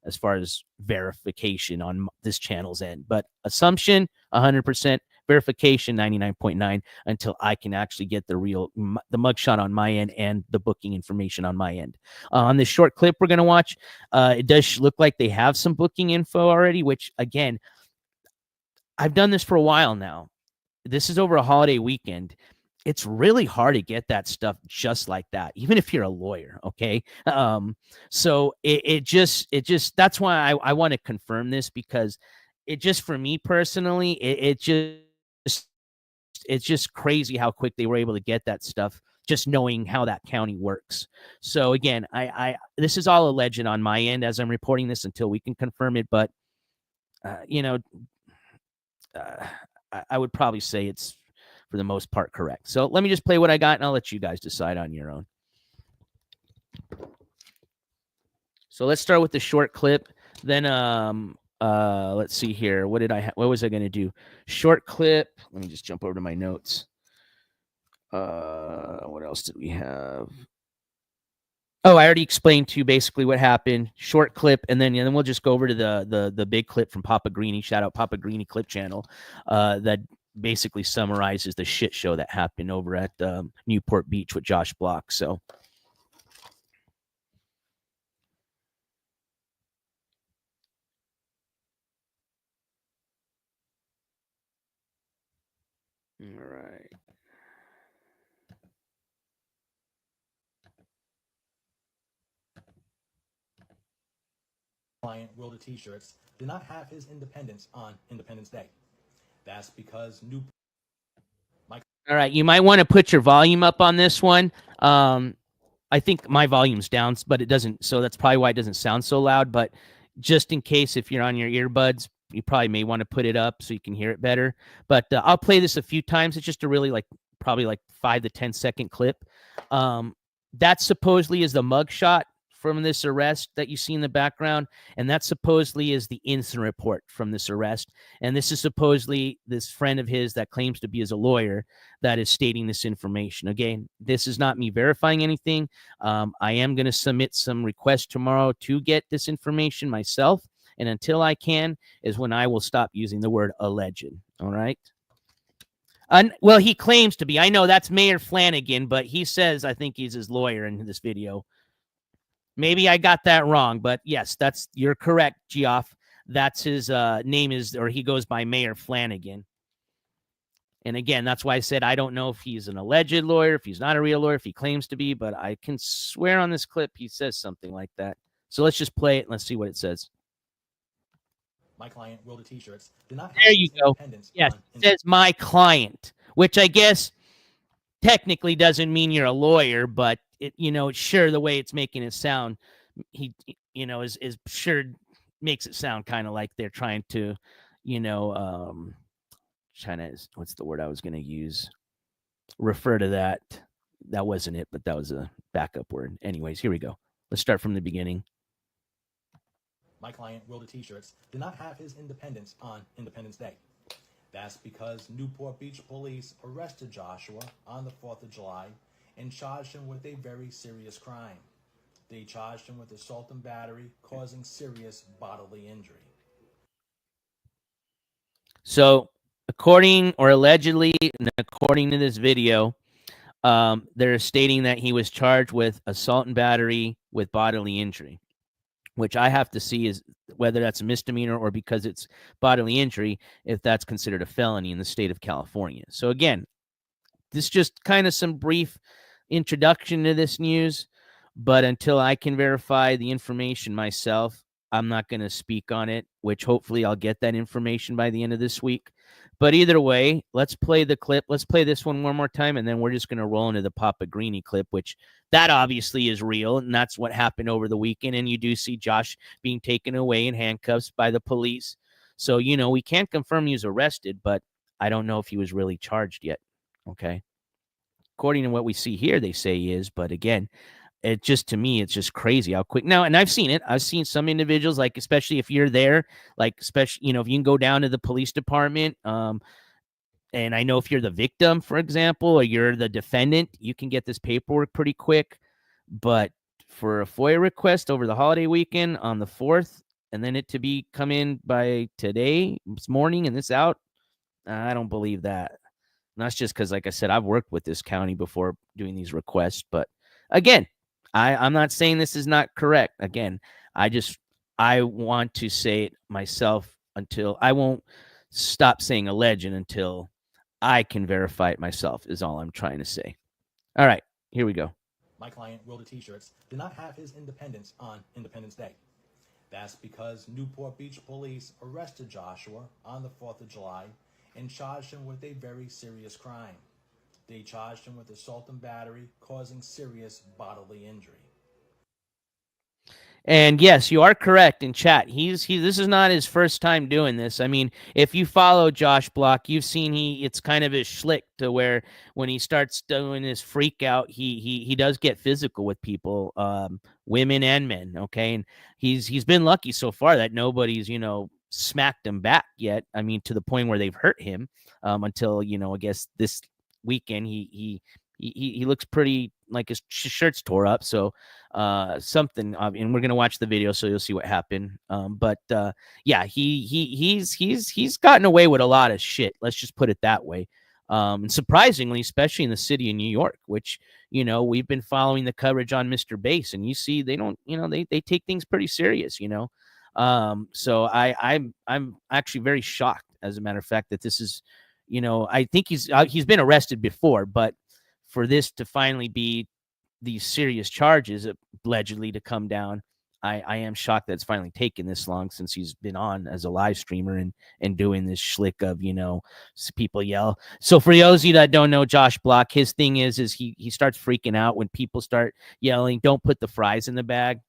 as far as verification on this channel's end. But assumption, 100%. Verification 99.9 until I can actually get the mugshot on my end and the booking information on my end. On this short clip we're going to watch, it does look like they have some booking info already, which again, I've done this for a while now. This is over a holiday weekend. It's really hard to get that stuff just like that, even if you're a lawyer. Okay. So it just, that's why I want to confirm this, because it just, for me personally, it's just crazy how quick they were able to get that stuff, just knowing how that county works. So again, this is all alleged on my end as I'm reporting this until we can confirm it. But, I would probably say it's for the most part correct. So let me just play what I got and I'll let you guys decide on your own. So let's start with the short clip. Then, let's see here. What was I going to do? Short clip. Let me just jump over to my notes. What else did we have? Oh, I already explained to you basically what happened. Short clip, and then we'll just go over to the big clip from Papa Greeny. Shout out Papa Greeny clip channel. That basically summarizes the shit show that happened over at Newport Beach with Josh Block. So All right. Client wielded t-shirts did not have his independence on Independence Day. That's because All right, you might want to put your volume up on this one. I think my volume's down, but it doesn't, so that's probably why it doesn't sound so loud. But just in case, if you're on your earbuds, you probably may want to put it up so you can hear it better. But I'll play this a few times. It's just a really probably 5 to 10 second clip. That supposedly is the mugshot from this arrest that you see in the background, and that supposedly is the incident report from this arrest. And this is supposedly this friend of his that claims to be as a lawyer that is stating this information. Again, this is not me verifying anything. I am going to submit some requests tomorrow to get this information myself, and until I can is when I will stop using the word alleged. All right. Well, he claims to be. I know that's Mayor Flanagan, but he says I think he's his lawyer in this video. Maybe I got that wrong, but yes, you're correct, Geoff. That's his name or he goes by Mayor Flanagan. And again, that's why I said I don't know if he's an alleged lawyer, if he's not a real lawyer, if he claims to be, but I can swear on this clip he says something like that. So let's just play it and let's see what it says. my client wielded t-shirts did not have There you go. Yes, it says my client, which I guess technically doesn't mean you're a lawyer, but sure, the way it's making it sound, he is sure makes it sound kind of like they're trying to, what's the word I was going to use? Refer to that. That wasn't it, but that was a backup word. Anyways, here we go. Let's start from the beginning. My client wielded t-shirts did not have his independence on Independence Day. That's because Newport Beach police arrested Joshua on the 4th of July and charged him with a very serious crime. They charged him with assault and battery causing serious bodily injury. So, according or allegedly, and according to this video, they're stating that he was charged with assault and battery with bodily injury, which I have to see is whether that's a misdemeanor or because it's bodily injury, if that's considered a felony in the state of California. So again, this is just kind of some brief introduction to this news, but until I can verify the information myself, I'm not going to speak on it, which hopefully I'll get that information by the end of this week. But either way, let's play the clip. Let's play this one more time, and then we're just going to roll into the Papa Greeny clip, which that obviously is real, and that's what happened over the weekend. And you do see Josh being taken away in handcuffs by the police. So, we can't confirm he was arrested, but I don't know if he was really charged yet. Okay. According to what we see here, they say he is. But again, to me, it's just crazy how quick now. And I've seen it. I've seen some individuals, especially if you're there, especially, if you can go down to the police department. And I know if you're the victim, for example, or you're the defendant, you can get this paperwork pretty quick. But for a FOIA request over the holiday weekend on the 4th, and then it to come in by today, this morning, and this out, I don't believe that. And that's just because, like I said, I've worked with this county before doing these requests. But again, I'm not saying this is not correct. Again, I want to say it myself until I won't stop saying alleged until I can verify it myself is all I'm trying to say. All right, here we go. My client wielded t-shirts did not have his independence on Independence Day. That's because Newport Beach police arrested Joshua on the 4th of July and charged him with a very serious crime. They charged him with assault and battery causing serious bodily injury. And yes, you are correct in chat. This is not his first time doing this. I mean, if you follow Josh Block, you've seen it's kind of his schlick to where when he starts doing this freak out, he does get physical with people, women and men. Okay, and he's been lucky so far that nobody's smacked him back yet. I mean, to the point where they've hurt him until I guess this weekend he looks pretty like his shirt's tore up. So something, and we're gonna watch the video, so you'll see what happened. But yeah, he's gotten away with a lot of shit. Let's just put it that way. And surprisingly, especially in the city of New York, which we've been following the coverage on Mr. Bass, and you see they don't, they take things pretty serious. So I'm actually very shocked, as a matter of fact, that this is you know, I think he's been arrested before, but for this to finally be these serious charges allegedly to come down, I am shocked that it's finally taken this long since he's been on as a live streamer and doing this schlick of, you know, people yell. So for those of you that don't know Josh Block, his thing is he starts freaking out when people start yelling, "Don't put the fries in the bag."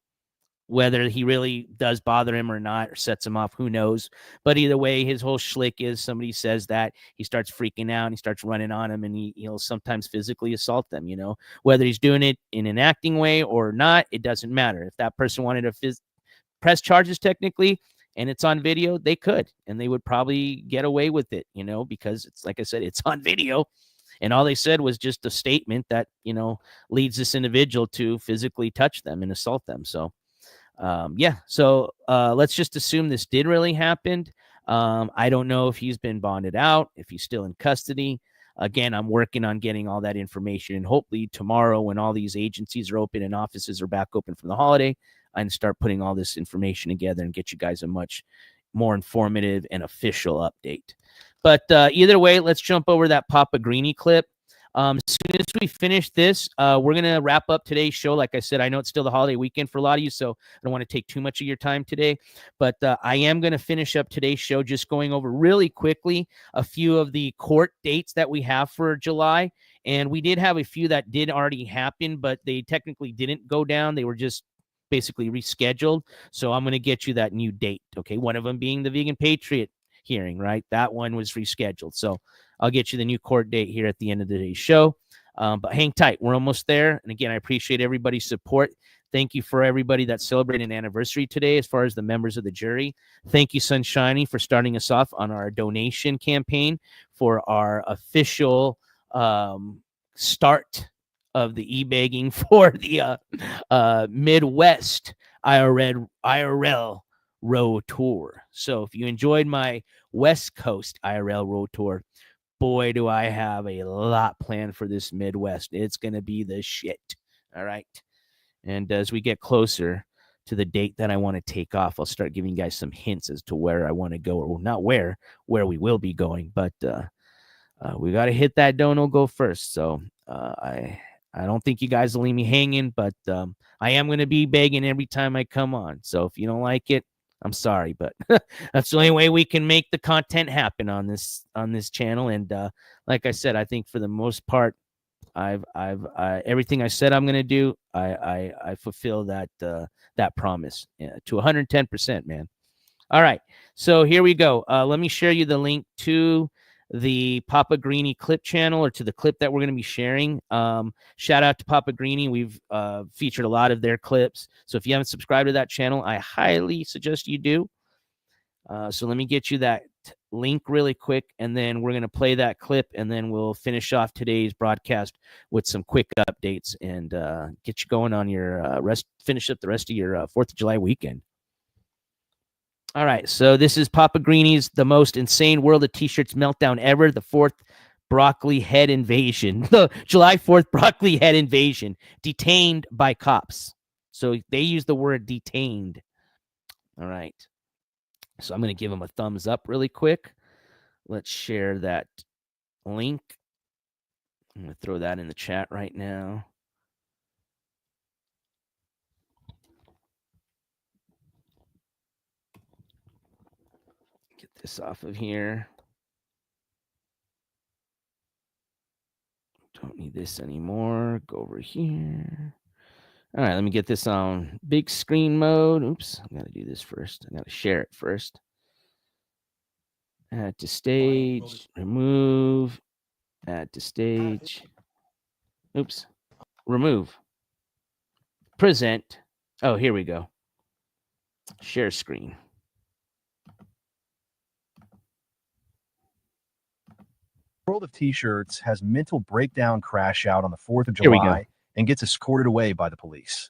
Whether he really does bother him or not, or sets him off, who knows? But either way, his whole schlick is somebody says that, he starts freaking out, and he starts running on him, and he'll sometimes physically assault them, you know? Whether he's doing it in an acting way or not, it doesn't matter. If that person wanted to press charges technically, and it's on video, they could, and they would probably get away with it, you know, because it's like I said, it's on video. And all they said was just a statement that, you know, leads this individual to physically touch them and assault them. So, yeah, so let's just assume this did really happen. I don't know if he's been bonded out, if he's still in custody. Again, I'm working on getting all that information, and hopefully tomorrow, when all these agencies are open and offices are back open from the holiday, I can start putting all this information together and get you guys a much more informative and official update. But either way, let's jump over that Papa Greeny clip. As soon as we finish this, we're going to wrap up today's show. Like I said, I know it's still the holiday weekend for a lot of you, so I don't want to take too much of your time today. But I am going to finish up today's show just going over really quickly a few of the court dates that we have for July. And we did have a few that did already happen, but they technically didn't go down. They were just basically rescheduled. So I'm going to get you that new date, okay? One of them being the Vegan Patriot hearing, right? That one was rescheduled. So I'll get you the new court date here at the end of today's show. But hang tight. We're almost there. And again, I appreciate everybody's support. Thank you for everybody that's celebrating an anniversary today as far as the members of the jury. Thank you, Sunshiny, for starting us off on our donation campaign for our official start of the e-begging for the Midwest IRL Row Tour. So if you enjoyed my West Coast IRL Row Tour, boy, do I have a lot planned for this Midwest. It's going to be the shit. All right. And as we get closer to the date that I want to take off, I'll start giving you guys some hints as to where I want to go, or not where we will be going. But we got to hit that dono go first. So I don't think you guys will leave me hanging, but I am going to be begging every time I come on. So if you don't like it, I'm sorry, but that's the only way we can make the content happen on this channel. And like I said, I think for the most part, I've everything I said I'm going to do, I fulfill that promise to 110%, man. All right, so here we go. Let me share you the link to the Papa Greeny clip channel, or to the clip that we're going to be sharing. Shout out to Papa Greeny. We've featured a lot of their clips. So if you haven't subscribed to that channel, I highly suggest you do. So let me get you that link really quick, and then we're going to play that clip, and then we'll finish off today's broadcast with some quick updates and get you going on your finish up the rest of your 4th of July weekend. All right, so this is Papa Greeny's The Most Insane World of T-Shirts Meltdown Ever, the 4th broccoli head invasion. The July 4th broccoli head invasion, detained by cops. So they use the word detained. All right. So I'm going to give them a thumbs up really quick. Let's share that link. I'm going to throw that in the chat right now. Get this off of here. Don't need this anymore. Go over here. All right, let me get this on big screen mode. Oops, I got to do this first. I got to share it first. Add to stage, remove, add to stage. Oops, remove, present. Oh, here we go. Share screen. World of T-Shirts has mental breakdown crash out on the 4th of July and gets escorted away by the police.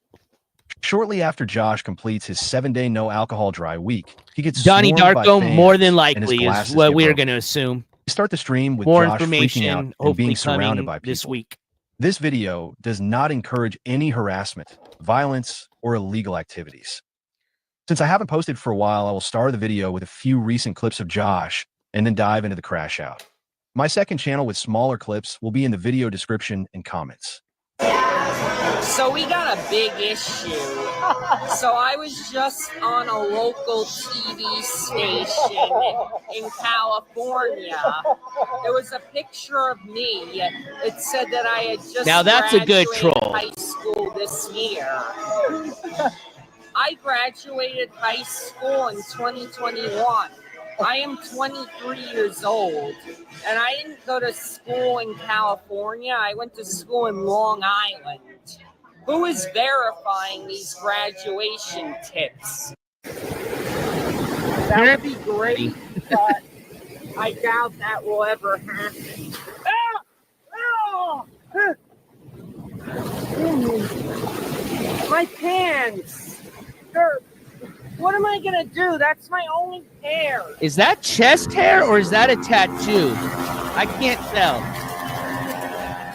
Shortly after Josh completes his 7-day no alcohol dry week, he gets Donnie Darko, more than likely, likely, is what we're going to assume. We start the stream with more Josh information freaking out hopefully and being surrounded by people. This week. This video does not encourage any harassment, violence, or illegal activities. Since I haven't posted for a while, I will start the video with a few recent clips of Josh and then dive into the crash out. My second channel with smaller clips will be in the video description and comments. So we got a big issue. So I was just on a local TV station in California. There was a picture of me. It said that I had just Now that's a good graduated troll. high school this year. I graduated high school in 2021. I am 23 years old, and I didn't go to school in California. I went to school in Long Island. Who is verifying these graduation tips? That would be great, but I doubt that will ever happen. My pants! What am I gonna do? That's my only pair. Is that chest hair or is that a tattoo? I can't tell.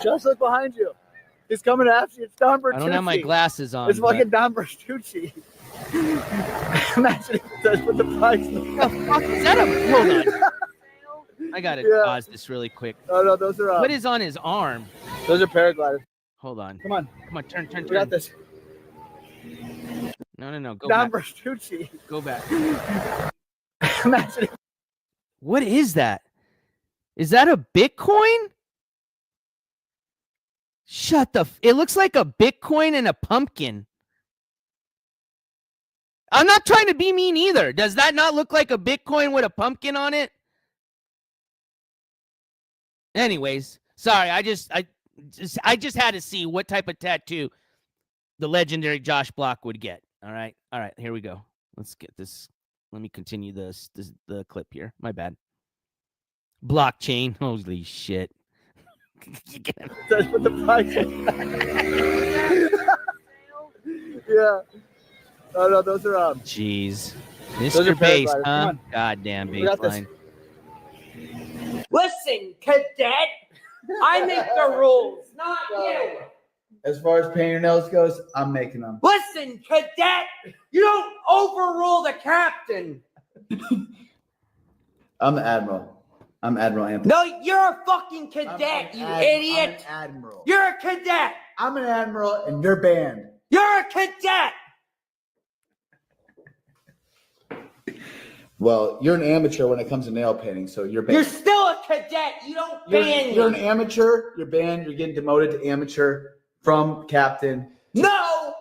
Just look behind you. He's coming after you. It's Don Bertucci. I don't have my glasses on. It's fucking Don Bertucci. Imagine if it does with the price. What the fuck? Is that a... Hold on. I gotta pause this really quick. No, those are... What is on his arm? Those are paragliders. Hold on. Come on. Come on, turn. We got this. No. Go Don back. Bertucci. Go back. Imagine. What is that? Is that a Bitcoin? Shut the... It looks like a Bitcoin and a pumpkin. I'm not trying to be mean either. Does that not look like a Bitcoin with a pumpkin on it? Anyways, sorry. I just had to see what type of tattoo the legendary Josh Block would get. All right, here we go. Let's get this. Let me continue the clip here. My bad. Blockchain. Holy shit. That's what the price is. Yeah. No, those are Jeez. Those are Mr. Bass, paragliders. Come huh? on. Goddamn We got this. baseline. Listen, cadet, I make the rules, not you. As far as painting your nails goes, I'm making them. Listen, cadet, you don't overrule the captain. I'm the admiral. I'm Admiral Anthony. No, you're a fucking cadet, you idiot. I'm an admiral. You're a cadet. I'm an admiral, and you're banned. You're a cadet. Well, you're an amateur when it comes to nail painting, so you're banned. You're still a cadet. You don't ban You're me. an amateur. You're banned. You're getting demoted to amateur from captain. No.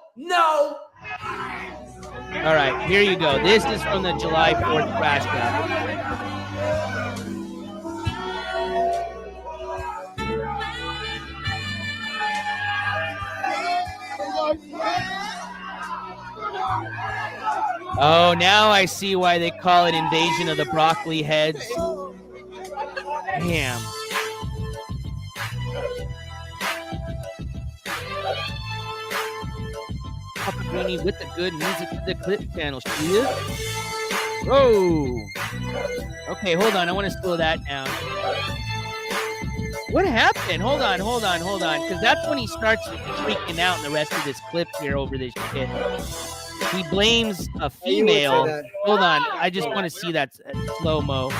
All right, here you go. This is from the July 4th crash out. Oh, now I see why they call it Invasion of the Broccoli Heads. Damn. Papa Greenie with the good music to the clip channel. She is. Whoa. Okay, hold on. I want to slow that down. What happened? Hold on. Because that's when he starts freaking out in the rest of this clip here over this shit. He blames a female. Hold on. I just want to see that slow-mo.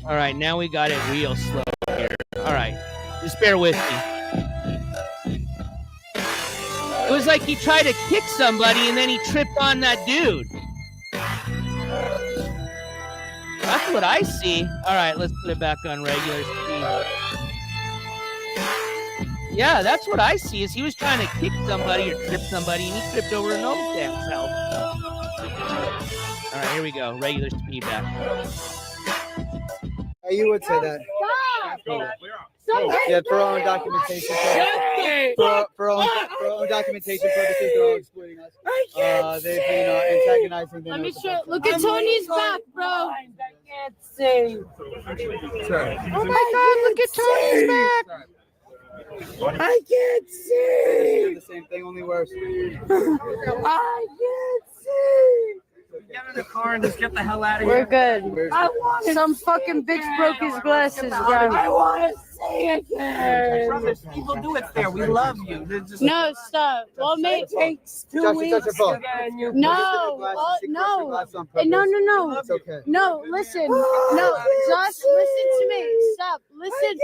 All right, now we got it real slow here. All right, just bear with me. It was like he tried to kick somebody and then he tripped on that dude. That's what I see. All right, let's put it back on regular speed. Yeah, that's what I see. Is he was trying to kick somebody or trip somebody and he tripped over his own damn self. All right, here we go. Regular speed back. You would say that. Yeah, for our own documentation. For our own documentation purposes, they're all exploiting us. They've been antagonizing. Let me show. Look at Tony's back, bro. I can't see. Oh my God! Look at Tony's back. I can't see. The same thing, only worse. I can't see. Get in the car and just get the hell out of We're here. good. I want Some fucking bitch broke his glasses, bro. I want to see again. Brothers, people do it there. We love you. No, stop. Well, maybe it takes 2 weeks to get a new. No, no, no. It's okay. No, listen. No, Josh, listen to me. Stop. Listen.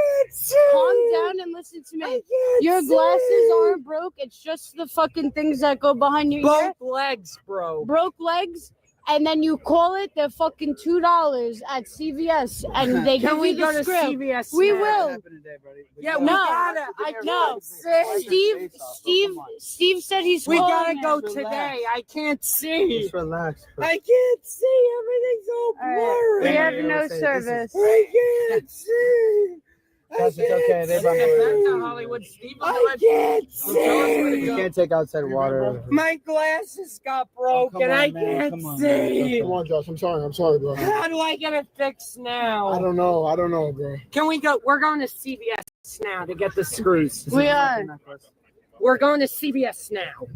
Calm down and listen to me. Your glasses aren't broke. It's just the fucking things that go behind your ear. Both legs, bro. Broke legs. And then you call it the fucking $2 at CVS, and they give you the script. CVS We now? will. Yeah, we gotta. I can't see. Steve said he's. We calling gotta go it. today. I can't see. Just relax. Bro. I can't see. Everything's all blurry. We have no service. I can't see. It's okay. They run away. Hollywood, Steve. I can't see. You can't take outside water. My glasses got broken. I can't see. Come on, Josh. I'm sorry, bro. How do I get it fixed now? I don't know, bro. Can we go? We're going to CVS now to get the screws. We are. We're going to CVS now.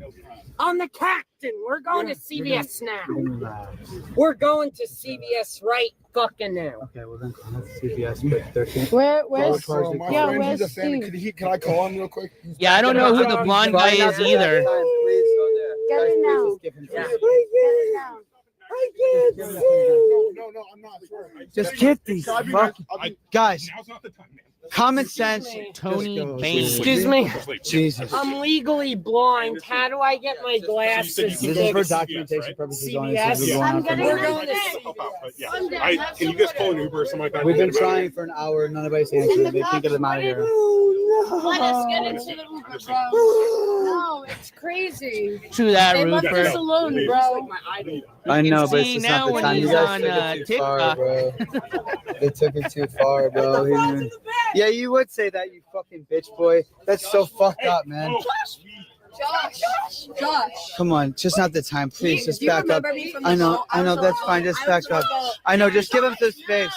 On the captain. We're going to CVS now. We're going to CVS right fucking now. Okay, well then let's CVS. But 13. Where's Steve? Can I call him real quick? Yeah, I don't know who the blonde guy is either. Get it now. Get it now. I can't see. No, I'm not. Sure. Just get these guys. Now's not the time, man. Common sense. Tony Bain. Excuse me. Jesus. I'm legally blind. How do I get my glasses This is for documentation purposes only. CVS? I'm getting We're going Can you guys call an Uber or something like that? We've been trying for an hour. Nobody's answering. They can't get them out of here. Let us get into the Uber, bro. No, it's crazy. True that, They left Rupert. us alone, bro. I know, but it's see just now not the when time. he's You guys on, took it too far, TikTok. bro. They took it too far, bro. Yeah, you would say that, you fucking bitch boy. That's so fucked up, man. Josh. Come on, just not the time. Please, just back up. I know, that's fine. Just back up. I know, just give him some space.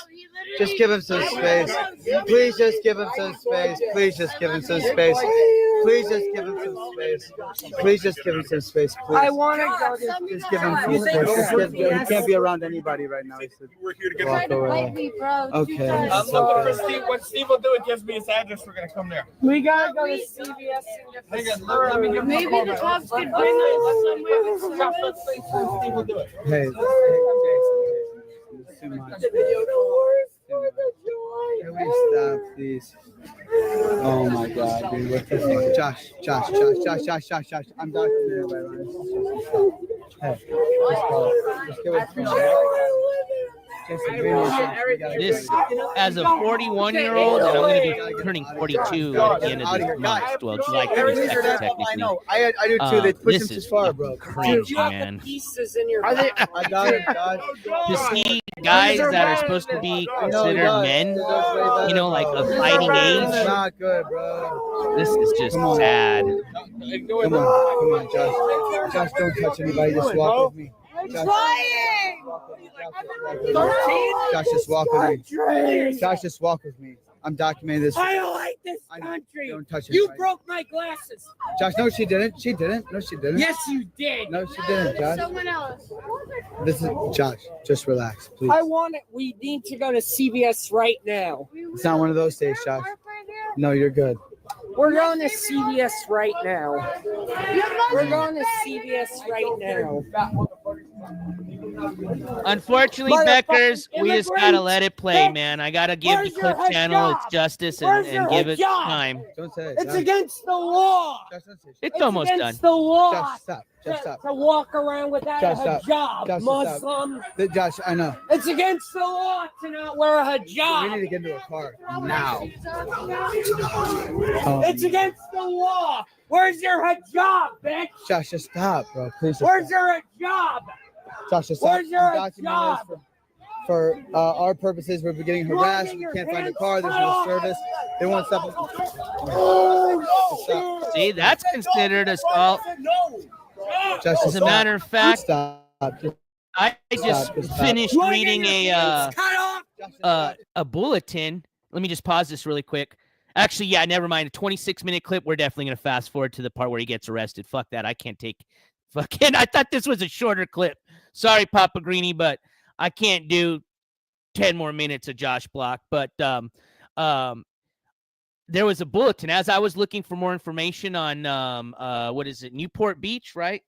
Just give him some space. Please just give him some space. Please just give him some space. Please just give him some space. Please just give him some space, please. I want to go to. Just give him some space. He can't be around anybody right now. We're here to get Walk away. Okay. I'm looking for Steve. When Steve will do it, gives me his address. We're gonna come there. We gotta go to CVS and get this. Maybe the cops could bring us somewhere. Steve will do it. Hey. Too much. Can we stop, please? Oh my God, dude. What the fuck? Josh. I'm documented right now. Hey, just give it to me. This, as a 41-year-old, and I'm going to be turning 42 at the end of this month. Well, July 22nd, technically. I know. I do too. They push him too far, bro. Cringe, man. Pieces in your. I got it, Josh. To see guys that are supposed to be considered men, you know, like a fighting age. Not good, bro. This is just sad. Come on, Josh. Josh, don't touch anybody. Just walk with me. Josh, just walk with me. Josh, just walk with me. I'm documenting this. I don't like this country. Don't touch You anybody. broke my glasses. Josh, no, she didn't. No, she didn't. Yes, you did. No, she didn't, Josh. Someone else. This is Josh. Just relax, please. I want it. We need to go to CVS right now. It's not one of those days, Josh. No, you're good. We're going to CVS right now. We're going to CVS right now. Unfortunately, Beckers, we just gotta let it play, man. I gotta give the Clip channel its justice and give it time. Don't say it. It's against the law. It's almost done. It's the law. Josh, stop. Josh, stop. To walk around without Josh, a stop. hijab, Josh, Muslim. stop. Josh, I know. It's against the law to not wear a hijab. We need to get into a car now. It's against the law. Where's your hijab, bitch? Josh, just stop, bro. Please. Just Where's stop. your hijab? Josh, just stop. Where's your I'm documenting job? this for our purposes, we're getting harassed. We can't find a car. There's no service. They won't stop. See, that's considered assault. As a matter of fact, I just finished reading a bulletin. Let me just pause this really quick. Actually, yeah, never mind. A 26-minute clip. We're definitely going to fast forward to the part where he gets arrested. Fuck that. I can't take fucking. I thought this was a shorter clip. Sorry, Papa Greeny, but I can't do 10 more minutes of Josh Block. But there was a bulletin as I was looking for more information on what is it? Newport Beach, right?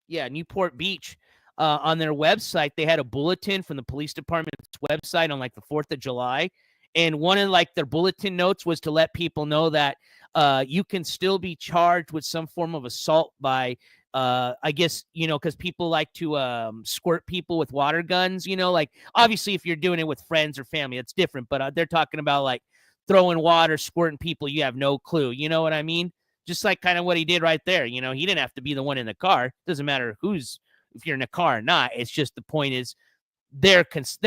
Yeah, Newport Beach. On their website, they had a bulletin from the police department's website on like the 4th of July. And one of like their bulletin notes was to let people know that you can still be charged with some form of assault by, I guess, because people like to squirt people with water guns, like obviously if you're doing it with friends or family, it's different. But they're talking about like throwing water, squirting people. You have no clue. You know what I mean? Just like kind of what he did right there. He didn't have to be the one in the car. Doesn't matter if you're in a car or not. It's just the point is, they're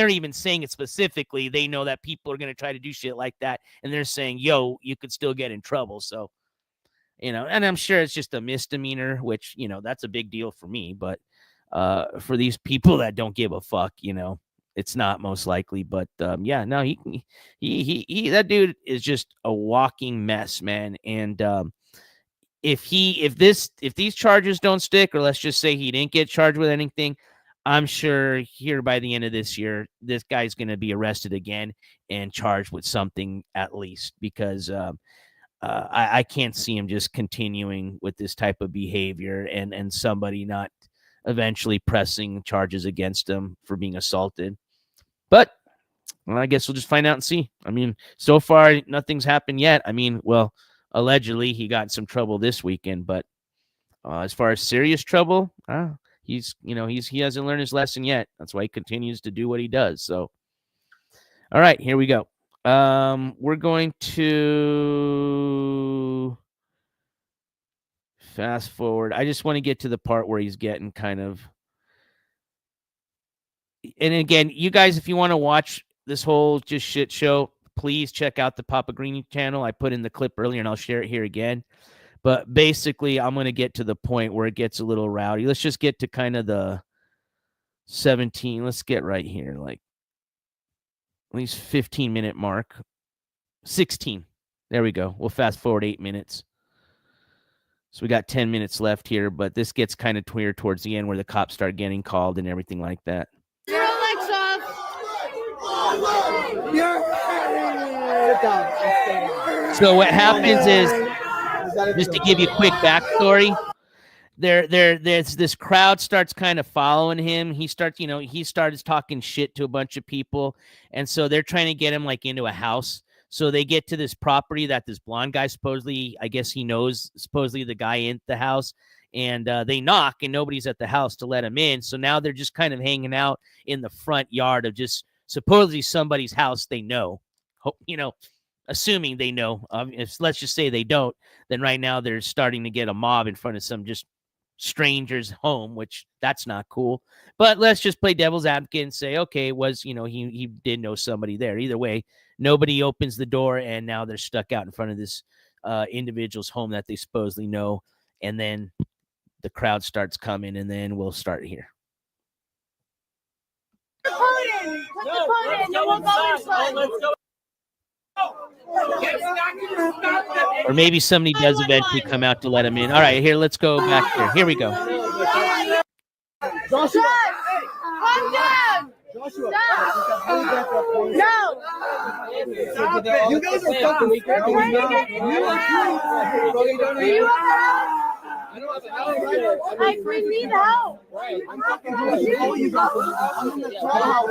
even saying it specifically. They know that people are going to try to do shit like that. And they're saying, yo, you could still get in trouble. So, and I'm sure it's just a misdemeanor, which, that's a big deal for me. But for these people that don't give a fuck, it's not most likely. But yeah, no, he that dude is just a walking mess, man. And if these charges don't stick, or let's just say he didn't get charged with anything, I'm sure here by the end of this year, this guy's going to be arrested again and charged with something at least, because I can't see him just continuing with this type of behavior and somebody not eventually pressing charges against him for being assaulted. But I guess we'll just find out and see. I mean, so far, nothing's happened yet. I mean, well, allegedly he got in some trouble this weekend, but as far as serious trouble, he hasn't learned his lesson yet. That's why he continues to do what he does. So, all right, here we go. We're going to fast forward. I just want to get to the part where he's getting kind of. And again, you guys, if you want to watch this whole just shit show, please check out the Papa Greeny channel. I put in the clip earlier, and I'll share it here again. But basically, I'm going to get to the point where it gets a little rowdy. Let's just get to kind of the 17. Let's get right here, like at least 15-minute mark. 16. There we go. We'll fast forward 8 minutes. So we got 10 minutes left here, but this gets kind of weird towards the end where the cops start getting called and everything like that. Rolex off. So what happens is, just to give you a quick backstory, there's this crowd starts kind of following him. He starts talking shit to a bunch of people, and so they're trying to get him like into a house. So they get to this property that this blonde guy supposedly, I guess he knows, supposedly the guy in the house, and they knock and nobody's at the house to let him in. So now they're just kind of hanging out in the front yard of just supposedly somebody's house they know, assuming they know. If let's just say they don't, then right now they're starting to get a mob in front of some just stranger's home, which that's not cool. But let's just play devil's advocate and say, okay, it was, he did know somebody there. Either way, nobody opens the door, and now they're stuck out in front of this individual's home that they supposedly know. And then the crowd starts coming, and then we'll start here. Or maybe somebody does eventually come out to let him in. All right, here, let's go back here. Here we go. Joshua, calm down. Joshua, no. You guys are fucking I need help. I'm fucking all you guys. I'm in the clubhouse.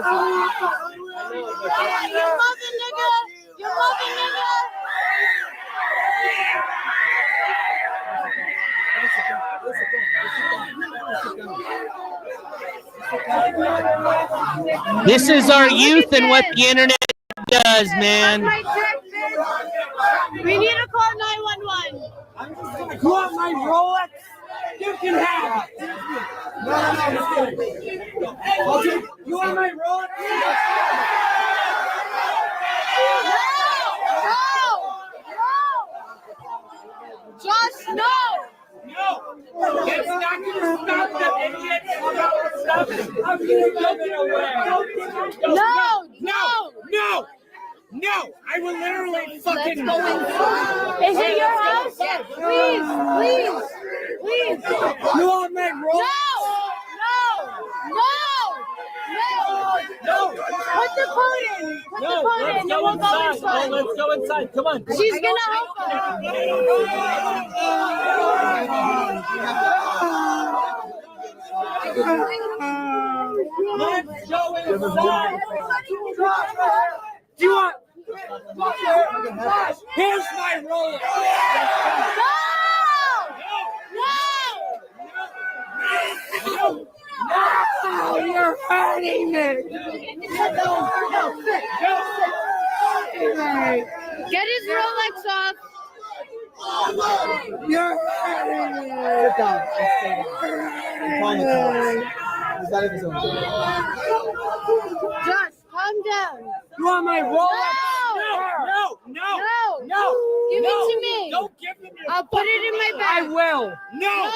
You mother nigga. You mother nigga. This is our youth and what the internet does, man. We need to call 911. You want my Rolex? You can have it. No. Hey, you want my Rolex? No! Josh, no! No! It's not going to stop them idiots. I'm going to give it away. No! I will literally fucking go inside. Is it your house? Please. You want my Rolex? No! Put the phone in. We'll go inside. Let's go inside. Come on. She's gonna help us. Let's go inside. Do you want? Here's my Rolex. No, you're hurting me. Get his Rolex off. You're hurting me. Sit down. Calm the Josh, calm down. You want my Rolex? No. Give it to me. Don't give it to me. I'll put it in my bag. I will. No.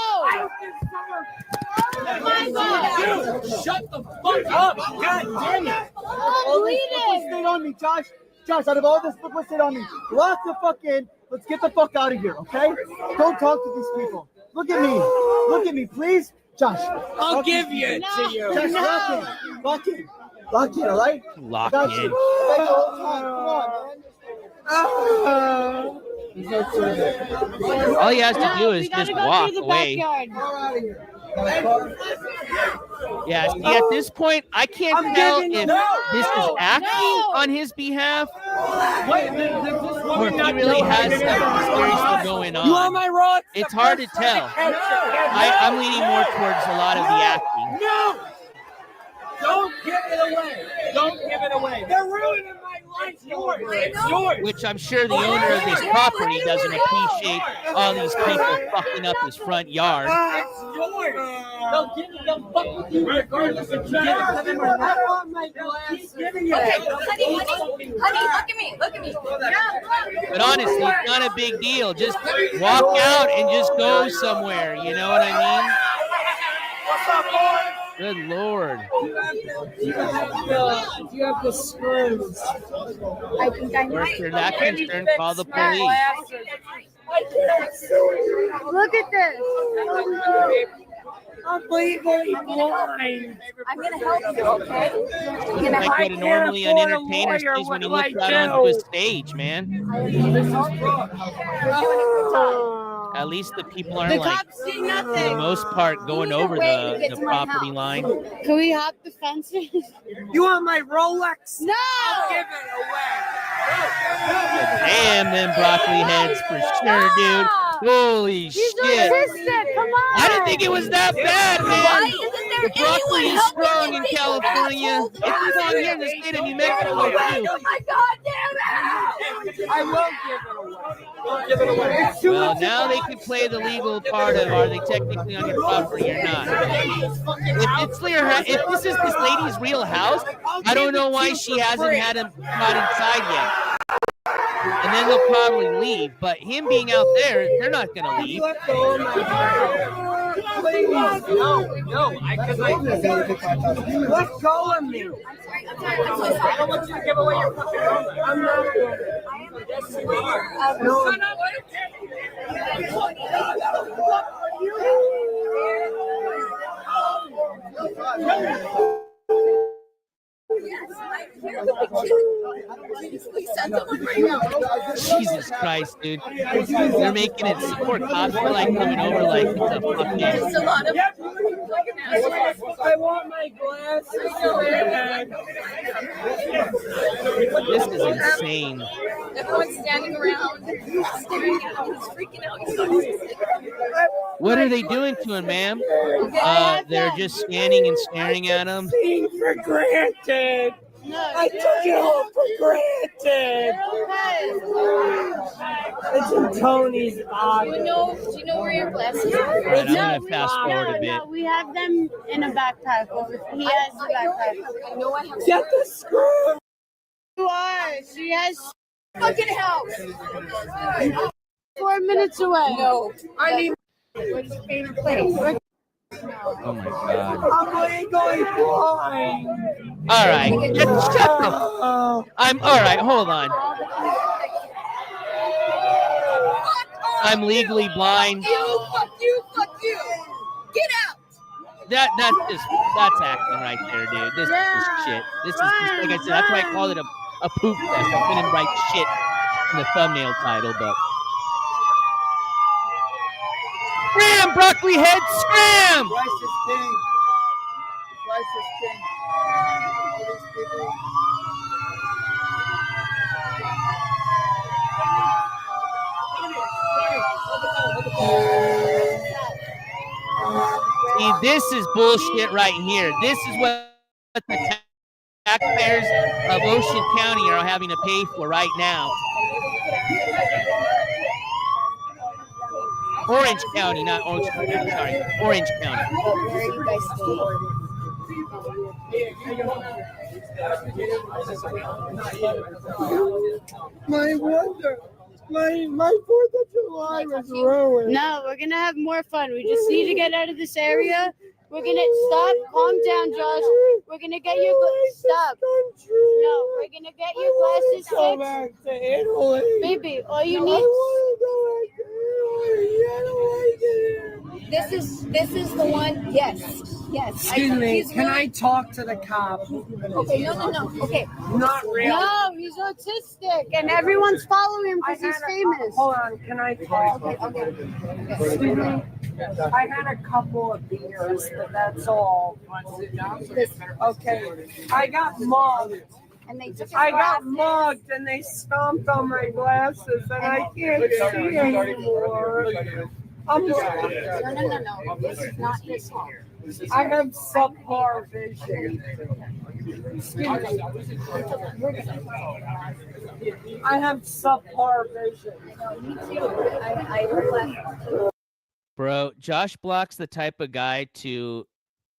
Oh my God. Dude, shut the fuck up. God damn it. I'm bleeding. Stay on me, Josh. Josh, out of all this, look what's sit on me. Lock the fuck in. Let's get the fuck out of here, okay? Don't talk to these people. Look at me. Look at me, please. Josh. I'll give it to you. Josh, lock in, all right? Lock I got in. you. I got you all the time. Come on, man. All he has to do is just walk away. Yeah, see, at this point, I can't tell if this is acting on his behalf or if he really has something seriously going on. You want my Rolex? It's hard to tell. I'm leaning more towards a lot of the acting. No! Don't give it away. Don't give it away. They're ruining my life. It's yours. Which I'm sure the owner of this property doesn't appreciate all these people fucking up his front yard. It's yours. They'll give it. They'll fuck with you regardless if you get it. I want my glasses. Honey, look at me. But honestly, it's not a big deal. Just walk out and just go somewhere. You know what I mean? What's up, boy? Good Lord. You have the screws. I think I Or if you're that concerned, call the police. Look at this. I'm legally blind. I'm gonna help you, okay? Looks like what a normally an entertainer sees when he looks out onto a stage, man. At least the people aren't, like, for the most part, going over the property line. Can we hop the fences? You want my Rolex? No! I'll give it away. Damn, them broccoli heads for sure, dude. Holy shit. Come on. I didn't think it was that bad, man. Why isn't there The broccoli anyone is helping strong me in take California. assholes? It's strong here in the state of New Mexico, too. Oh my God, damn it! I will give it away. Don't give it away. Well, now they can play the legal part of are they technically on your property or not. If this is this lady's real house, I don't know why she hasn't had him not inside yet. And then they'll probably leave. But him being out there, they're not going to leave. No, let go of me. I don't want you to give away your fucking Rolex. I'm not doing it. Yes, you are. No. Jesus Christ, dude. They're making it poor cops are like coming over like it's a fucking. It's a lot of. I want my glasses. This is insane. Everyone's standing around, staring at him. He's freaking out. He's so sick. What are they doing to him, ma'am? They're just standing and staring at him. For granted. I took it all for granted. It's in Tony's bag. Do you know where your glasses are? Right, I'm gonna fast forward a bit. No, we have them in a backpack. He has the backpack. I know I have. Get the screw. You are. She has Fucking help. 4 minutes away. No, I need. What's your favorite place? Oh my god. I'm legally blind. All right. I'm all right. Hold on. I'm legally blind. Fuck you, fuck you. Get out. That's acting right there, dude. This is shit. This is just, like I said, that's why I called it a poop fest. I couldn't write shit in the thumbnail title, but scram, broccoli head, scram! Price is king. Price is king. All these people. See, this is bullshit right here. This is what the taxpayers of Ocean County are having to pay for right now. Orange County, not Orange County. Sorry, Orange County. My wonder. My 4th of July was ruined. No, we're gonna have more fun. We just need to get out of this area. We're gonna stop. Calm down, Josh. We're gonna get your stop. No, we're gonna get your glasses Go back fixed. to Italy. Baby, all you I need. want to go back to Italy. I don't like it here. This is the one. Yes. Excuse me. Can I talk to the cop? Okay, no. Okay. Not real. No, he's autistic, and everyone's following him because he's famous. Hold on. Can I talk? Okay. Excuse me. I had a couple of beers, but that's all. Okay. I got mugged. And they took I got mugged and they stomped on my glasses and I can't see anymore. I'm sorry. No. This is not his fault. I have subpar vision. I have subpar vision. Me too. I Bro, Josh Block's the type of guy to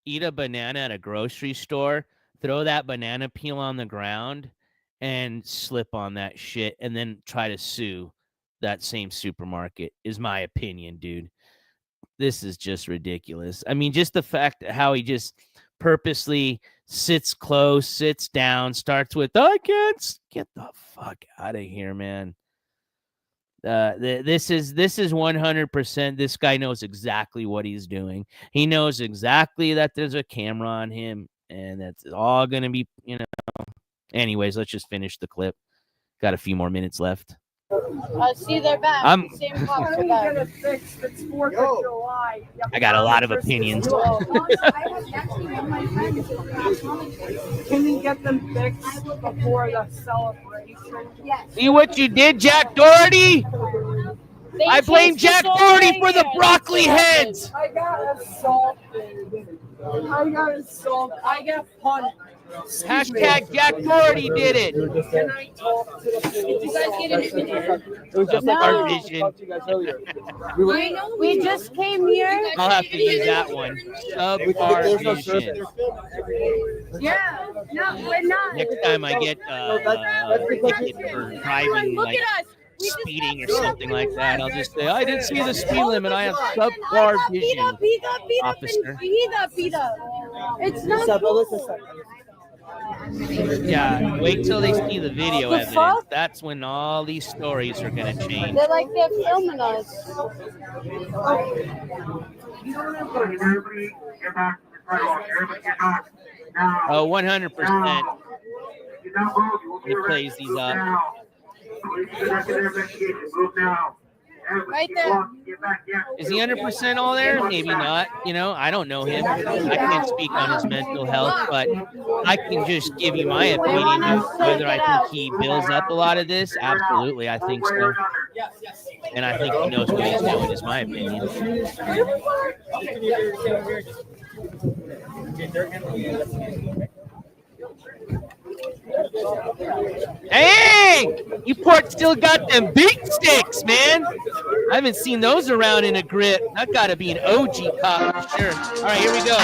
eat a banana at a grocery store, throw that banana peel on the ground, and slip on that shit, and then try to sue that same supermarket, is my opinion, dude. This is just ridiculous. I mean, just the fact how he just purposely sits close, sits down, starts with, I can't get the fuck out of here, man. This is 100%. This guy knows exactly what he's doing. He knows exactly that there's a camera on him, and that's all going to be, Anyways, let's just finish the clip. Got a few more minutes left. See, they're back. Same cops are back. It's 4th of July. I got a lot of opinions. Can you get them fixed before the celebration? Yes. See what you did, Jack Doherty? I blame Jack Doherty for the broccoli heads. I got assaulted. I got punched. Hashtag Jack Doherty did it. Can I talk to the police? Did you guys get an interview? It was just No. Our vision. We just came here. I'll have to use that one. Subpar vision. Yeah, no, we're not. Next time I get a ticket for driving, Look like at us. speeding or something like that, I'll just say, I didn't see the speed limit. I have subpar vision, officer. He got beat up. It's not. Yeah, wait till they see the video The evidence. fuck? That's when all these stories are going to change. They're filming us. Oh, 100%. He plays these up. Right there. Is he 100% all there? Maybe not. I don't know him. I can't speak on his mental health, but I can just give you my opinion of whether I think he builds up a lot of this. Absolutely, I think so. And I think he knows what he's doing, is my opinion. Hey, you port still got them big sticks, man. I haven't seen those around in a grip. That got to be an OG cop for sure. All right, here we go.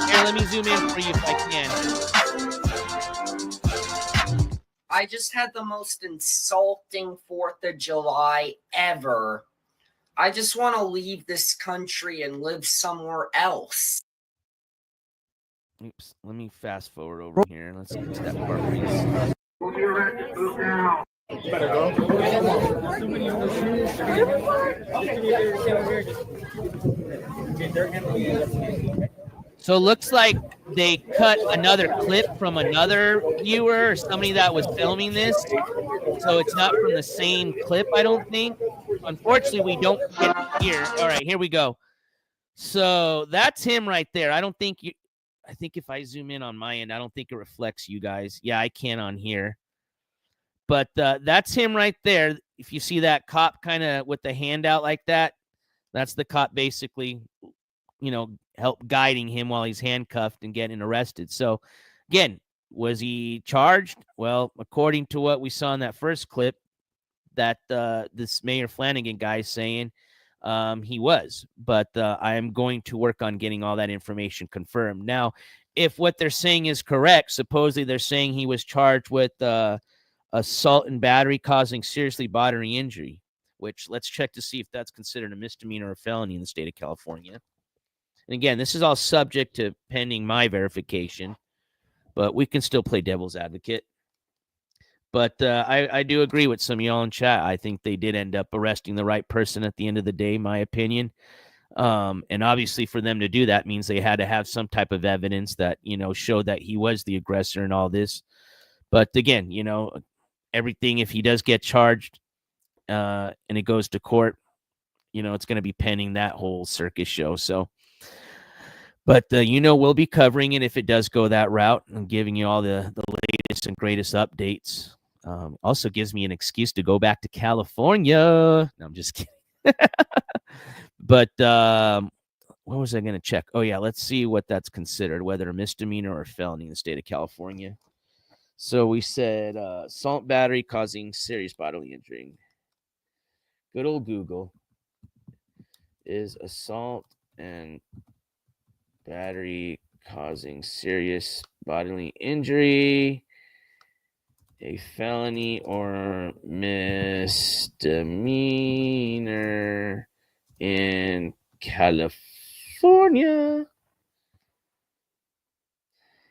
Here, let me zoom in for you if I can. I just had the most insulting 4th of July ever. I just want to leave this country and live somewhere else. Oops, let me fast forward over here. Let's get to that part where he's... Better go. So it looks like they cut another clip from another viewer or somebody that was filming this. So it's not from the same clip, I don't think. Unfortunately, we don't get here. All right, here we go. So that's him right there. I think if I zoom in on my end, I don't think it reflects you guys. Yeah, I can on here. But that's him right there. If you see that cop kind of with the hand out like that, that's the cop basically, help guiding him while he's handcuffed and getting arrested. So, again, was he charged? Well, according to what we saw in that first clip, that this Mayor Flanagan guy is saying he was. But I am going to work on getting all that information confirmed. Now, if what they're saying is correct, supposedly they're saying he was charged with assault and battery causing seriously bodily injury, which let's check to see if that's considered a misdemeanor or felony in the state of California. And again, this is all subject to pending my verification, but we can still play devil's advocate. But I do agree with some of y'all in chat. I think they did end up arresting the right person at the end of the day, my opinion. And obviously for them to do that means they had to have some type of evidence that, showed that he was the aggressor and all this. But again, everything, if he does get charged and it goes to court, it's going to be pending that whole circus show. So, but, we'll be covering it if it does go that route and giving you all the latest and greatest updates. Also gives me an excuse to go back to California. No, I'm just kidding. But what was I going to check? Oh, yeah, let's see what that's considered, whether a misdemeanor or felony in the state of California. So we said assault battery causing serious bodily injury. Good old Google. Is assault and battery causing serious bodily injury a felony or misdemeanor in California?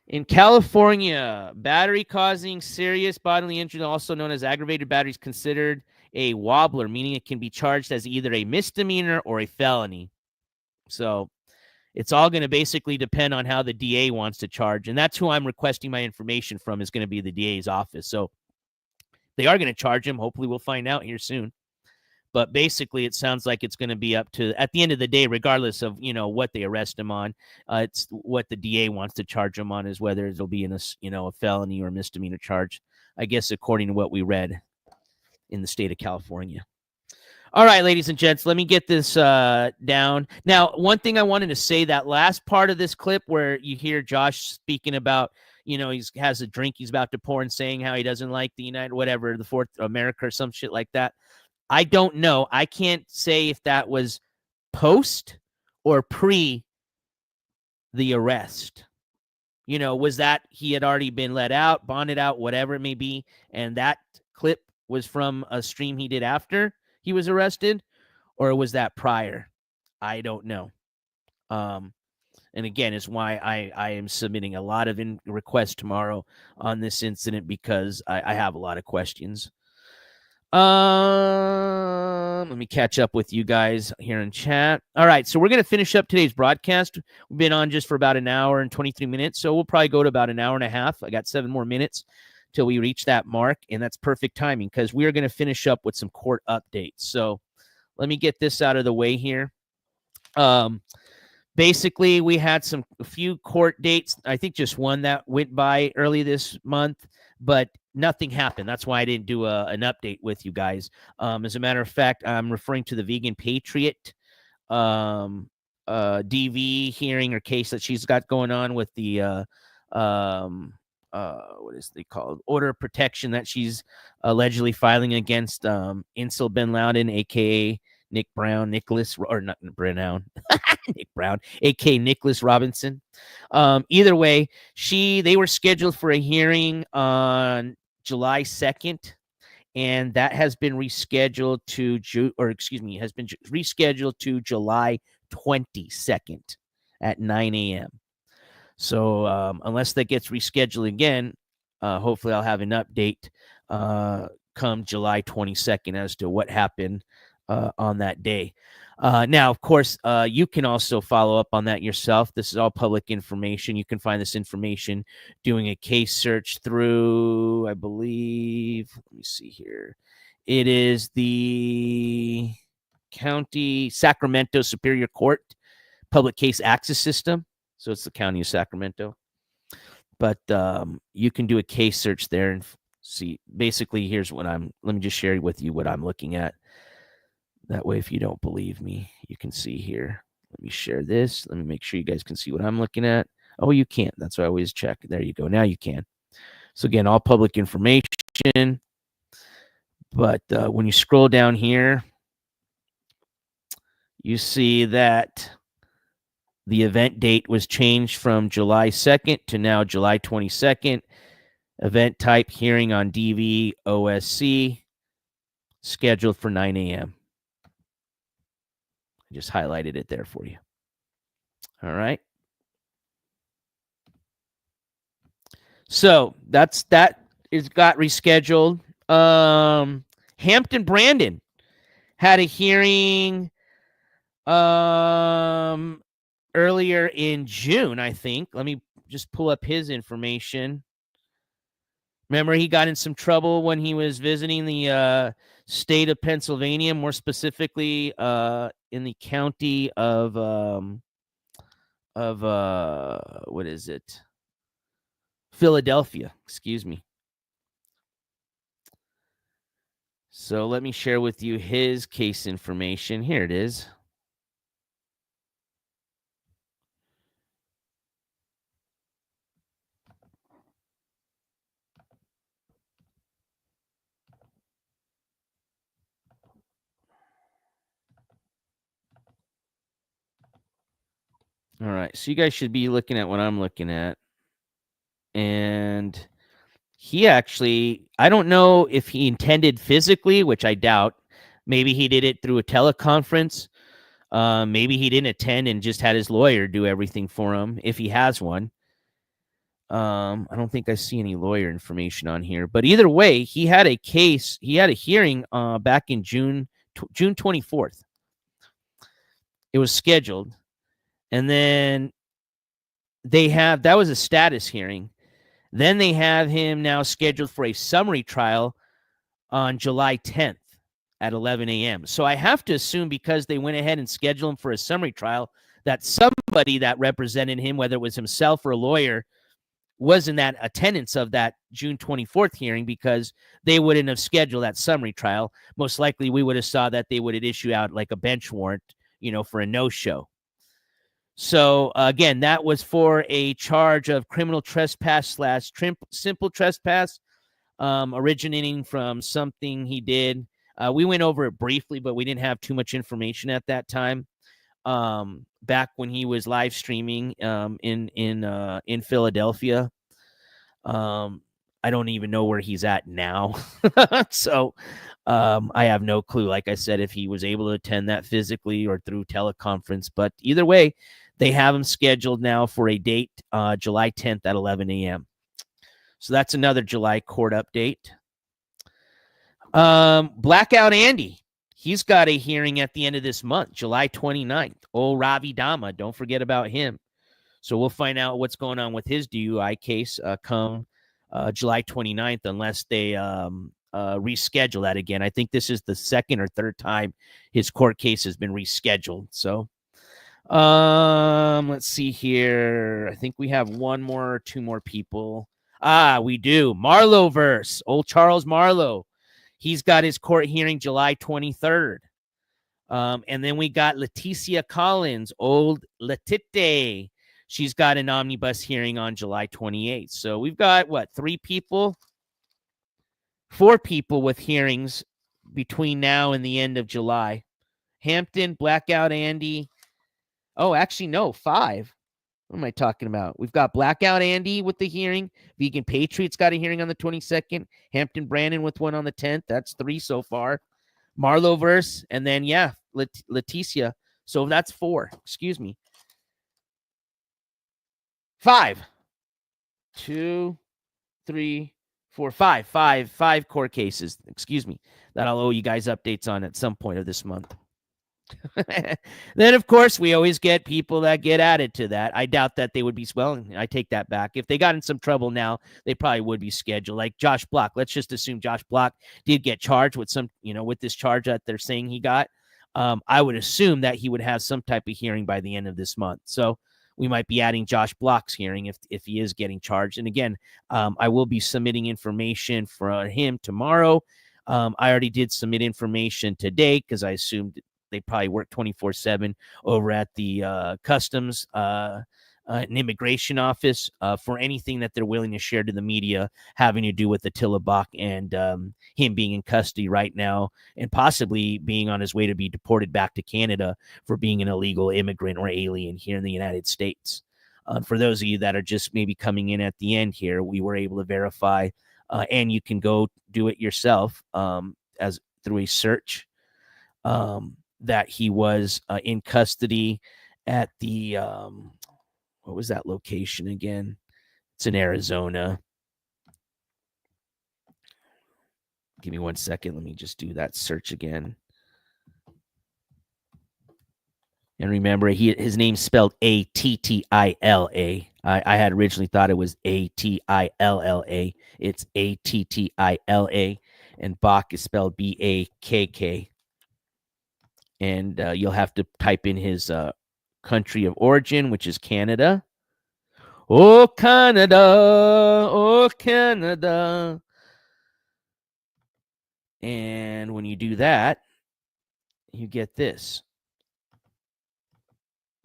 In California, battery causing serious bodily injury, also known as aggravated battery, is considered a wobbler, meaning it can be charged as either a misdemeanor or a felony. So it's all going to basically depend on how the DA wants to charge. And that's who I'm requesting my information from, is going to be the DA's office. So they are going to charge him. Hopefully we'll find out here soon. But basically, it sounds like it's going to be up to, at the end of the day, regardless of, what they arrest him on, it's what the DA wants to charge him on, is whether it'll be in a felony or misdemeanor charge, I guess, according to what we read in the state of California. All right, ladies and gents, let me get this down. Now, one thing I wanted to say, that last part of this clip where you hear Josh speaking about, he has a drink he's about to pour and saying how he doesn't like the United, whatever, the Fourth America or some shit like that. I don't know. I can't say if that was post or pre the arrest. Was that he had already been let out, bonded out, whatever it may be, and that clip was from a stream he did after he was arrested, or was that prior? I don't know. And again, it's why I am submitting a lot of requests tomorrow on this incident, because I have a lot of questions. Let me catch up with you guys here in chat. All right, so we're going to finish up today's broadcast. We've been on just for about an hour and 23 minutes, so we'll probably go to about an hour and a half. I got 7 more minutes till we reach that mark, and that's perfect timing because we are going to finish up with some court updates. So let me get this out of the way here. Basically, we had a few court dates. I think just one that went by early this month, but nothing happened. That's why I didn't do an update with you guys. As a matter of fact, I'm referring to the vegan Patriot DV hearing or case that she's got going on with the what is they called, order of protection that she's allegedly filing against Insel Bin Laden, aka Nick Brown, Nicholas, or not Brown, Nick Brown, aka Nicholas Robinson. Either way, they were scheduled for a hearing on July 2nd, and that has been rescheduled to rescheduled to July 22nd at 9 a.m. So unless that gets rescheduled again, hopefully I'll have an update come July 22nd as to what happened on that day. Now, of course, you can also follow up on that yourself. This is all public information. You can find this information doing a case search through, I believe, let me see here. It is the County Sacramento Superior Court Public Case Access System. So it's the County of Sacramento. But you can do a case search there and see. Basically, here's what let me just share with you what I'm looking at. That way, if you don't believe me, you can see here. Let me share this. Let me make sure you guys can see what I'm looking at. Oh, you can't. That's why I always check. There you go. Now you can. So again, all public information. But when you scroll down here, you see that the event date was changed from July 2nd to now July 22nd. Event type, hearing on DV OSC, scheduled for 9 a.m. I just highlighted it there for you. All right. So that is got rescheduled. Hampton Brandon had a hearing earlier in June, I think. Let me just pull up his information. Remember, he got in some trouble when he was visiting the state of Pennsylvania, more specifically in the county of what is it? Philadelphia, excuse me. So let me share with you his case information. Here it is. All right, so you guys should be looking at what I'm looking at. And he actually, I don't know if he intended physically, which I doubt. Maybe he did it through a teleconference. Maybe he didn't attend and just had his lawyer do everything for him, if he has one. I don't think I see any lawyer information on here. But either way, he had a case. He had a hearing back in June 24th. It was scheduled. And then that was a status hearing. Then they have him now scheduled for a summary trial on July 10th at 11 a.m. So I have to assume, because they went ahead and scheduled him for a summary trial, that somebody that represented him, whether it was himself or a lawyer, was in that attendance of that June 24th hearing, because they wouldn't have scheduled that summary trial. Most likely we would have saw that they would have issued out like a bench warrant, for a no-show. So, again, that was for a charge of criminal trespass / simple trespass, originating from something he did. We went over it briefly, but we didn't have too much information at that time. Back when he was live streaming in Philadelphia. I don't even know where he's at now. So I have no clue, like I said, if he was able to attend that physically or through teleconference. But either way, they have him scheduled now for a date, July 10th at 11 a.m. So that's another July court update. Blackout Andy, he's got a hearing at the end of this month, July 29th. Old Ravi Dama, don't forget about him. So we'll find out what's going on with his DUI case come July 29th, unless they reschedule that again. I think this is the second or third time his court case has been rescheduled. So let's see here. I think we have one more or two more people. We do. Marlo verse. Old Charles Marlo. He's got his court hearing July 23rd. And then we got Leticia Collins, old Letite. she's got an omnibus hearing on July 28th. So we've got, what, 4 people with hearings between now and the end of July. Hampton, Blackout Andy. Oh, actually, no, 5. What am I talking about? We've got Blackout Andy with the hearing. Vegan Patriot's got a hearing on the 22nd. Hampton Brandon with one on the 10th. That's 3 so far. Marlo verse, and then, yeah, Leticia. So that's 4. Excuse me. 5. 2, 3, 4, 5. 5 court cases. Excuse me. That I'll owe you guys updates on at some point of this month. Then, of course, we always get people that get added to that. I doubt that they would be, well, I take that back. If they got in some trouble now, they probably would be scheduled. Like Josh Block. Let's just assume Josh Block did get charged with some, with this charge that they're saying he got. I would assume that he would have some type of hearing by the end of this month. So we might be adding Josh Block's hearing if he is getting charged. And again, I will be submitting information for him tomorrow. I already did submit information today because I assumed they probably work 24/7 over at the customs and immigration office for anything that they're willing to share to the media having to do with Attila Bakk and him being in custody right now and possibly being on his way to be deported back to Canada for being an illegal immigrant or alien here in the United States. For those of you that are just maybe coming in at the end here, we were able to verify, and you can go do it yourself as through a search. That he was in custody at the, what was that location again? It's in Arizona. Give me 1 second. Let me just do that search again. And remember, his name's spelled A-T-T-I-L-A. I had originally thought it was A-T-I-L-L-A. It's A-T-T-I-L-A. And Bakk is spelled B-A-K-K. And you'll have to type in his country of origin, which is Canada. Oh, Canada. Oh, Canada. And when you do that, you get this.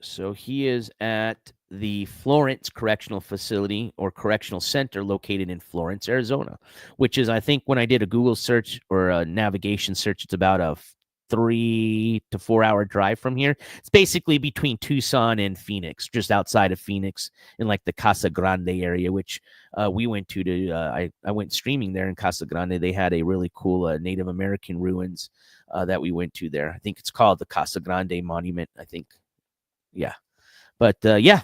So he is at the Florence Correctional Facility or Correctional Center located in Florence, Arizona, which is, I think, when I did a Google search or a navigation search, it's about a 3 to 4 hour drive from here. It's basically between Tucson and Phoenix, just outside of Phoenix in like the Casa Grande area, which we went to I went streaming there in Casa Grande. They had a really cool Native American ruins that we went to there. I think it's called the Casa Grande Monument, I think. Yeah. But yeah.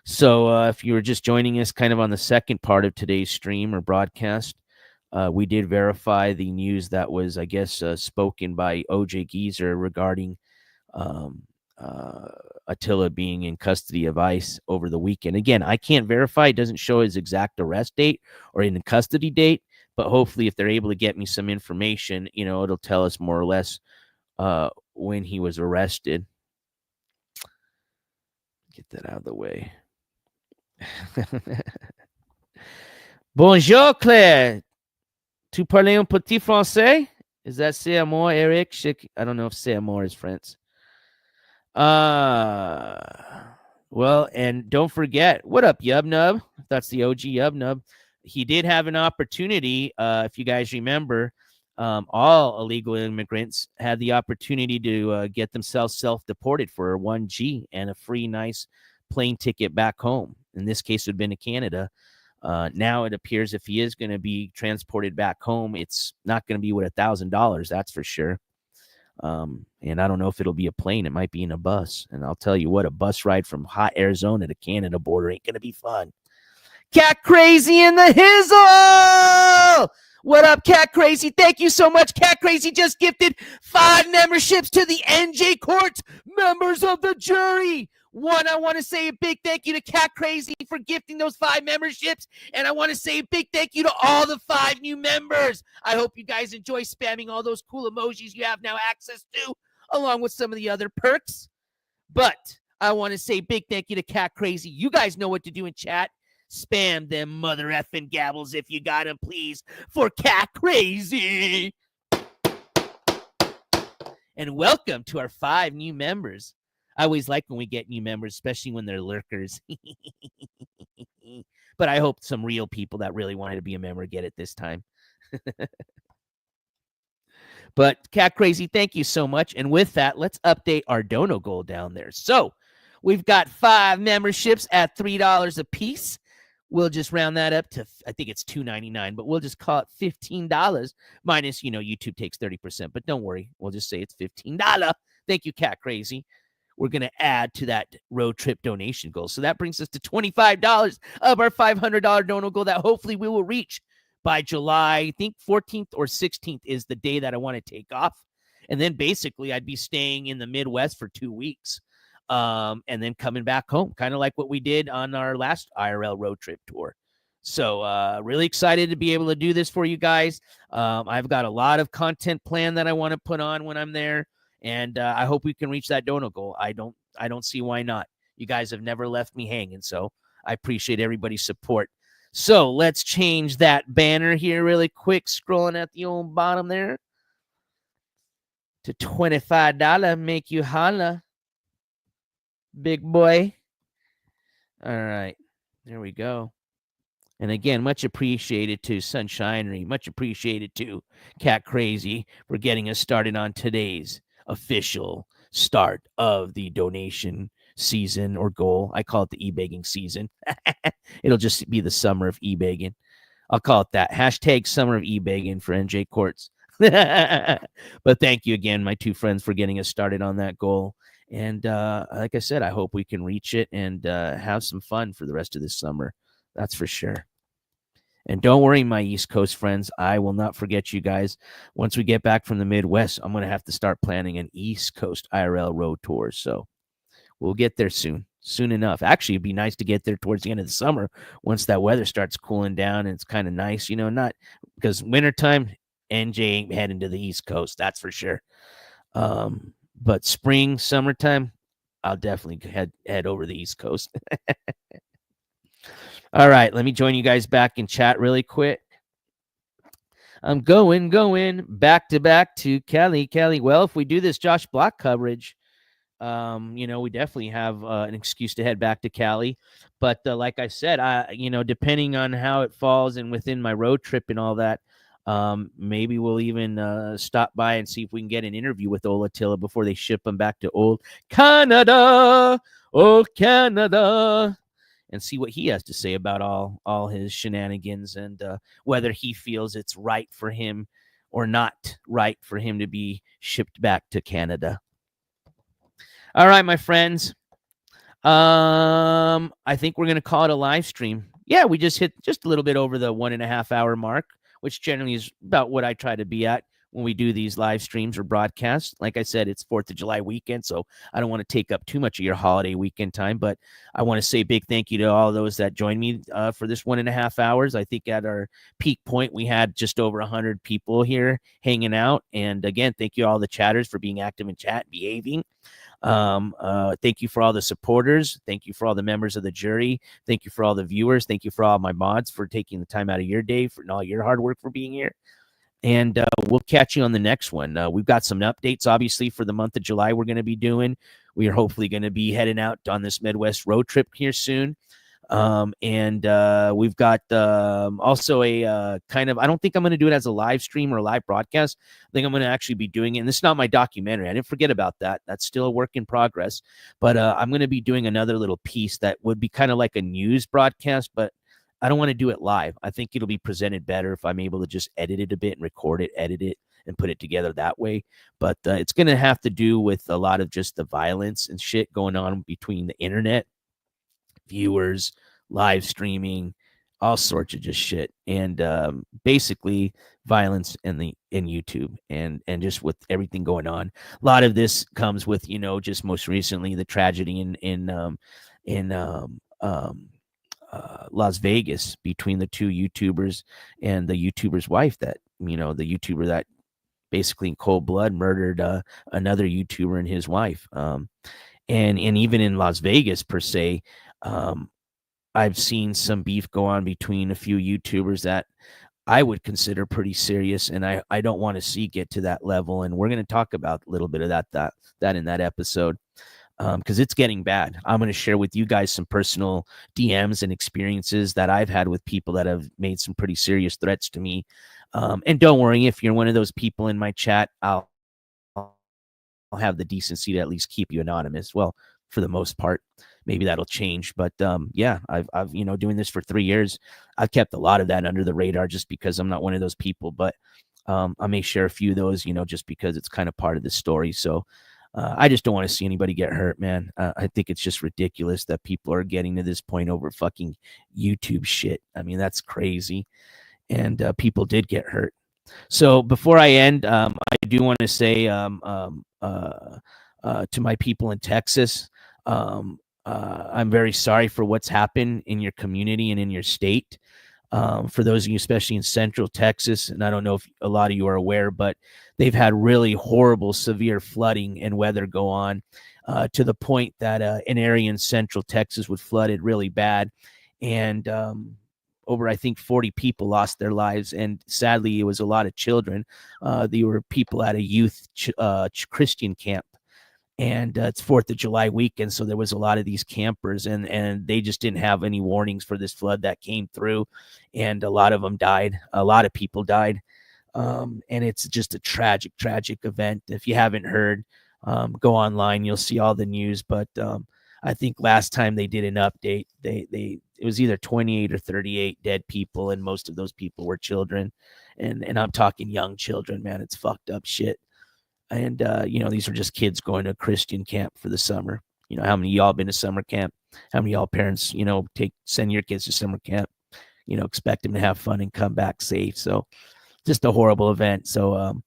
So if you were just joining us kind of on the second part of today's stream or broadcast, we did verify the news that was, I guess, spoken by OJ Geezer regarding Attila being in custody of ICE over the weekend. Again, I can't verify. It doesn't show his exact arrest date or in the custody date, but hopefully if they're able to get me some information, it'll tell us more or less when he was arrested. Get that out of the way. Bonjour, Claire. Tu parles un petit français? Is that c'est amour, Eric? I don't know if c'est amour is French. Well, and don't forget, what up, Yubnub? That's the OG Yubnub. He did have an opportunity, if you guys remember, all illegal immigrants had the opportunity to get themselves self-deported for 1G and a free, nice plane ticket back home. In this case, it would have been to Canada. Now it appears if he is going to be transported back home, it's not going to be with $1,000. That's for sure. And I don't know if it'll be a plane. It might be in a bus. And I'll tell you what, a bus ride from hot Arizona to Canada border ain't going to be fun. Cat Crazy in the hizzle! What up, Cat Crazy? Thank you so much. Cat Crazy just gifted 5 memberships to the NJ Court, members of the jury. One, I want to say a big thank you to Cat Crazy for gifting those 5 memberships. And I want to say a big thank you to all the 5 new members. I hope you guys enjoy spamming all those cool emojis you have now access to, along with some of the other perks. But I want to say big thank you to Cat Crazy. You guys know what to do in chat. Spam them mother effing gabbles if you got them, please, for Cat Crazy. And welcome to our 5 new members. I always like when we get new members, especially when they're lurkers. But I hope some real people that really wanted to be a member get it this time. But Cat Crazy, thank you so much. And with that, let's update our dono goal down there. So we've got 5 memberships at $3 a piece. We'll just round that up to, I think it's $2.99, but we'll just call it $15 minus, YouTube takes 30%, but don't worry. We'll just say it's $15. Thank you, Cat Crazy. We're going to add to that road trip donation goal. So that brings us to $25 of our $500 dono goal that hopefully we will reach by July. I think 14th or 16th is the day that I want to take off. And then basically I'd be staying in the Midwest for 2 weeks. And then coming back home, kind of like what we did on our last IRL road trip tour. So really excited to be able to do this for you guys. I've got a lot of content planned that I want to put on when I'm there. And I hope we can reach that dono goal. I don't see why not. You guys have never left me hanging. So I appreciate everybody's support. So let's change that banner here really quick. Scrolling at the old bottom there to $25. Make you holla, big boy. All right. There we go. And again, much appreciated to Sunshinery. Much appreciated to Cat Crazy for getting us started on today's official start of the donation season or goal. I call it the e-begging season. It'll just be the summer of e-begging. I'll call it that. Hashtag summer of e-begging for NJ Courts. But thank you again, my 2 friends, for getting us started on that goal. And like I said, I hope we can reach it and have some fun for the rest of this summer. That's for sure. And don't worry, my East Coast friends, I will not forget you guys. Once we get back from the Midwest, I'm going to have to start planning an East Coast IRL road tour. So we'll get there soon enough. Actually, it'd be nice to get there towards the end of the summer once that weather starts cooling down and it's kind of nice, not because wintertime, NJ ain't heading to the East Coast. That's for sure. But spring, summertime, I'll definitely head over the East Coast. All right, let me join you guys back in chat really quick. I'm going back to back to Cali. Well, if we do this Josh Block coverage, we definitely have an excuse to head back to Cali. But like I said, depending on how it falls and within my road trip and all that, maybe we'll even stop by and see if we can get an interview with old Attila before they ship him back to old Canada. Oh, Canada. And see what he has to say about all his shenanigans and whether he feels it's right for him or not right for him to be shipped back to Canada. All right, my friends. I think we're going to call it a live stream. Yeah, we just hit just a little bit over the 1.5 hour mark, which generally is about what I try to be at when we do these live streams or broadcasts. Like I said, it's 4th of July weekend, so I don't want to take up too much of your holiday weekend time, but I want to say a big thank you to all those that joined me for this 1.5 hours. I think at our peak point, we had just over 100 people here hanging out. And again, thank you all the chatters for being active in chat and behaving. Thank you for all the supporters. Thank you for all the members of the jury. Thank you for all the viewers. Thank you for all my mods for taking the time out of your day and all your hard work for being here. And we'll catch you on the next one. We've got some updates, obviously, for the month of July we're going to be doing. We are hopefully going to be heading out on this Midwest road trip here soon. And we've got also a kind of, I don't think I'm going to do it as a live stream or a live broadcast. I think I'm going to actually be doing it. And this is not my documentary. I didn't forget about that. That's still a work in progress. But I'm going to be doing another little piece that would be kind of like a news broadcast, but I don't want to do it live. I think it'll be presented better if I'm able to just edit it a bit and record it, edit it, and put it together that way. But it's going to have to do with a lot of just the violence and shit going on between the internet, viewers, live streaming, all sorts of just shit. And basically violence in YouTube and just with everything going on. A lot of this comes with, just most recently the tragedy in Las Vegas between the 2 YouTubers and the YouTuber's wife that, the YouTuber that basically in cold blood murdered another YouTuber and his wife. And even in Las Vegas per se, I've seen some beef go on between a few YouTubers that I would consider pretty serious. And I don't want to see get to that level. And we're going to talk about a little bit of that in that episode. because it's getting bad. I'm going to share with you guys some personal DMs and experiences that I've had with people that have made some pretty serious threats to me. And don't worry, if you're one of those people in my chat, I'll have the decency to at least keep you anonymous. Well, for the most part, maybe that'll change. But yeah, I've doing this for 3 years. I've kept a lot of that under the radar just because I'm not one of those people. But I may share a few of those, just because it's kind of part of the story. So I just don't want to see anybody get hurt, man. I think it's just ridiculous that people are getting to this point over fucking YouTube shit. I mean, that's crazy. And people did get hurt. So before I end, I do want to say to my people in Texas, I'm very sorry for what's happened in your community and in your state. For those of you, especially in Central Texas, and I don't know if a lot of you are aware, but they've had really horrible, severe flooding and weather go on to the point that an area in Central Texas was flooded really bad. And over, I think, 40 people lost their lives. And sadly, it was a lot of children. They were people at a youth Christian camp. And it's 4th of July weekend, so there was a lot of these campers, and they just didn't have any warnings for this flood that came through, and a lot of them died. A lot of people died, and it's just a tragic, tragic event. If you haven't heard, go online, you'll see all the news. But I think last time they did an update, it was either 28 or 38 dead people, and most of those people were children, and I'm talking young children, man. It's fucked up shit. And, these are just kids going to a Christian camp for the summer. How many of y'all been to summer camp? How many of y'all parents, send your kids to summer camp, expect them to have fun and come back safe. So just a horrible event. So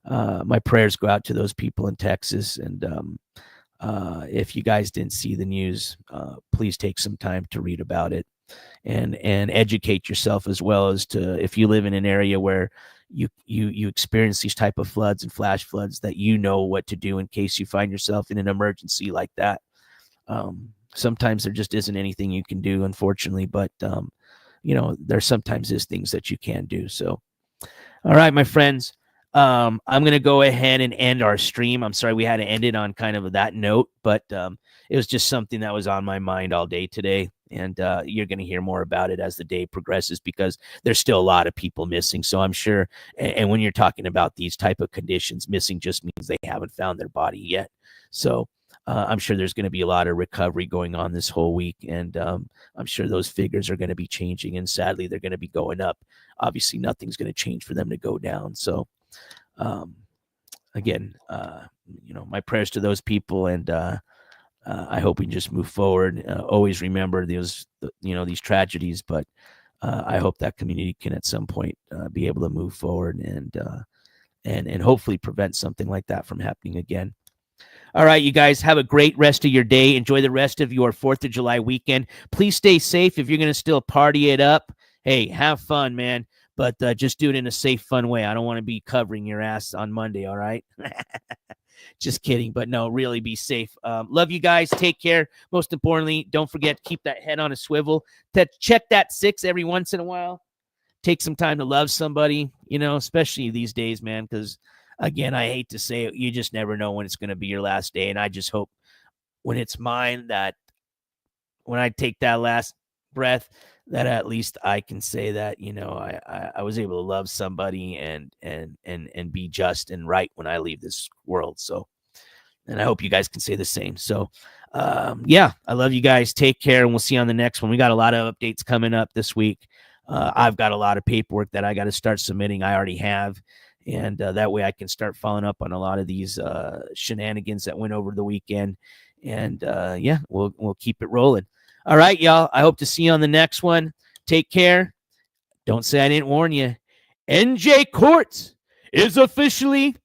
my prayers go out to those people in Texas. And if you guys didn't see the news, please take some time to read about it and educate yourself, as well as to, if you live in an area where you experience these type of floods and flash floods, that what to do in case you find yourself in an emergency like that. Sometimes there just isn't anything you can do, unfortunately, but there sometimes is things that you can do. So, all right, my friends, I'm going to go ahead and end our stream. I'm sorry we had to end it on kind of that note, but it was just something that was on my mind all day today. And you're going to hear more about it as the day progresses, because there's still a lot of people missing. So I'm sure, and when you're talking about these type of conditions, missing just means they haven't found their body yet. So I'm sure there's going to be a lot of recovery going on this whole week. And I'm sure those figures are going to be changing. And sadly, they're going to be going up. Obviously, nothing's going to change for them to go down. So again, my prayers to those people, and I hope we can just move forward. Always remember these tragedies, but I hope that community can at some point be able to move forward and hopefully prevent something like that from happening again. All right, you guys, have a great rest of your day. Enjoy the rest of your 4th of July weekend. Please stay safe. If you're going to still party it up, hey, have fun, man. But just do it in a safe, fun way. I don't want to be covering your ass on Monday, all right? Just kidding. But no, really be safe. Love you guys. Take care. Most importantly, don't forget to keep that head on a swivel. Check that 6 every once in a while. Take some time to love somebody, especially these days, man, because, again, I hate to say it, you just never know when it's going to be your last day. And I just hope when it's mine, that when I take that last breath, that at least I can say that, I was able to love somebody and be just and right when I leave this world. So, and I hope you guys can say the same. So, yeah, I love you guys. Take care, and we'll see you on the next one. We got a lot of updates coming up this week. I've got a lot of paperwork that I got to start submitting. I already have. And that way I can start following up on a lot of these shenanigans that went over the weekend. And yeah, we'll keep it rolling. All right, y'all. I hope to see you on the next one. Take care. Don't say I didn't warn you. NJ Courts is officially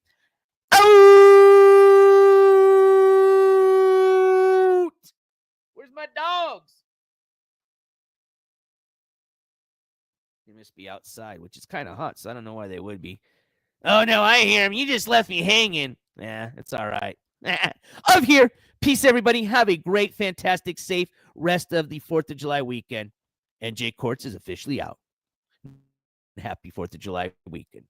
out. Where's my dogs? They must be outside, which is kind of hot, so I don't know why they would be. Oh, no, I hear him. You just left me hanging. Yeah, it's all right. I'm here. Peace, everybody. Have a great, fantastic, safe rest of the 4th of July weekend. NJ Courts is officially out. Happy 4th of July weekend.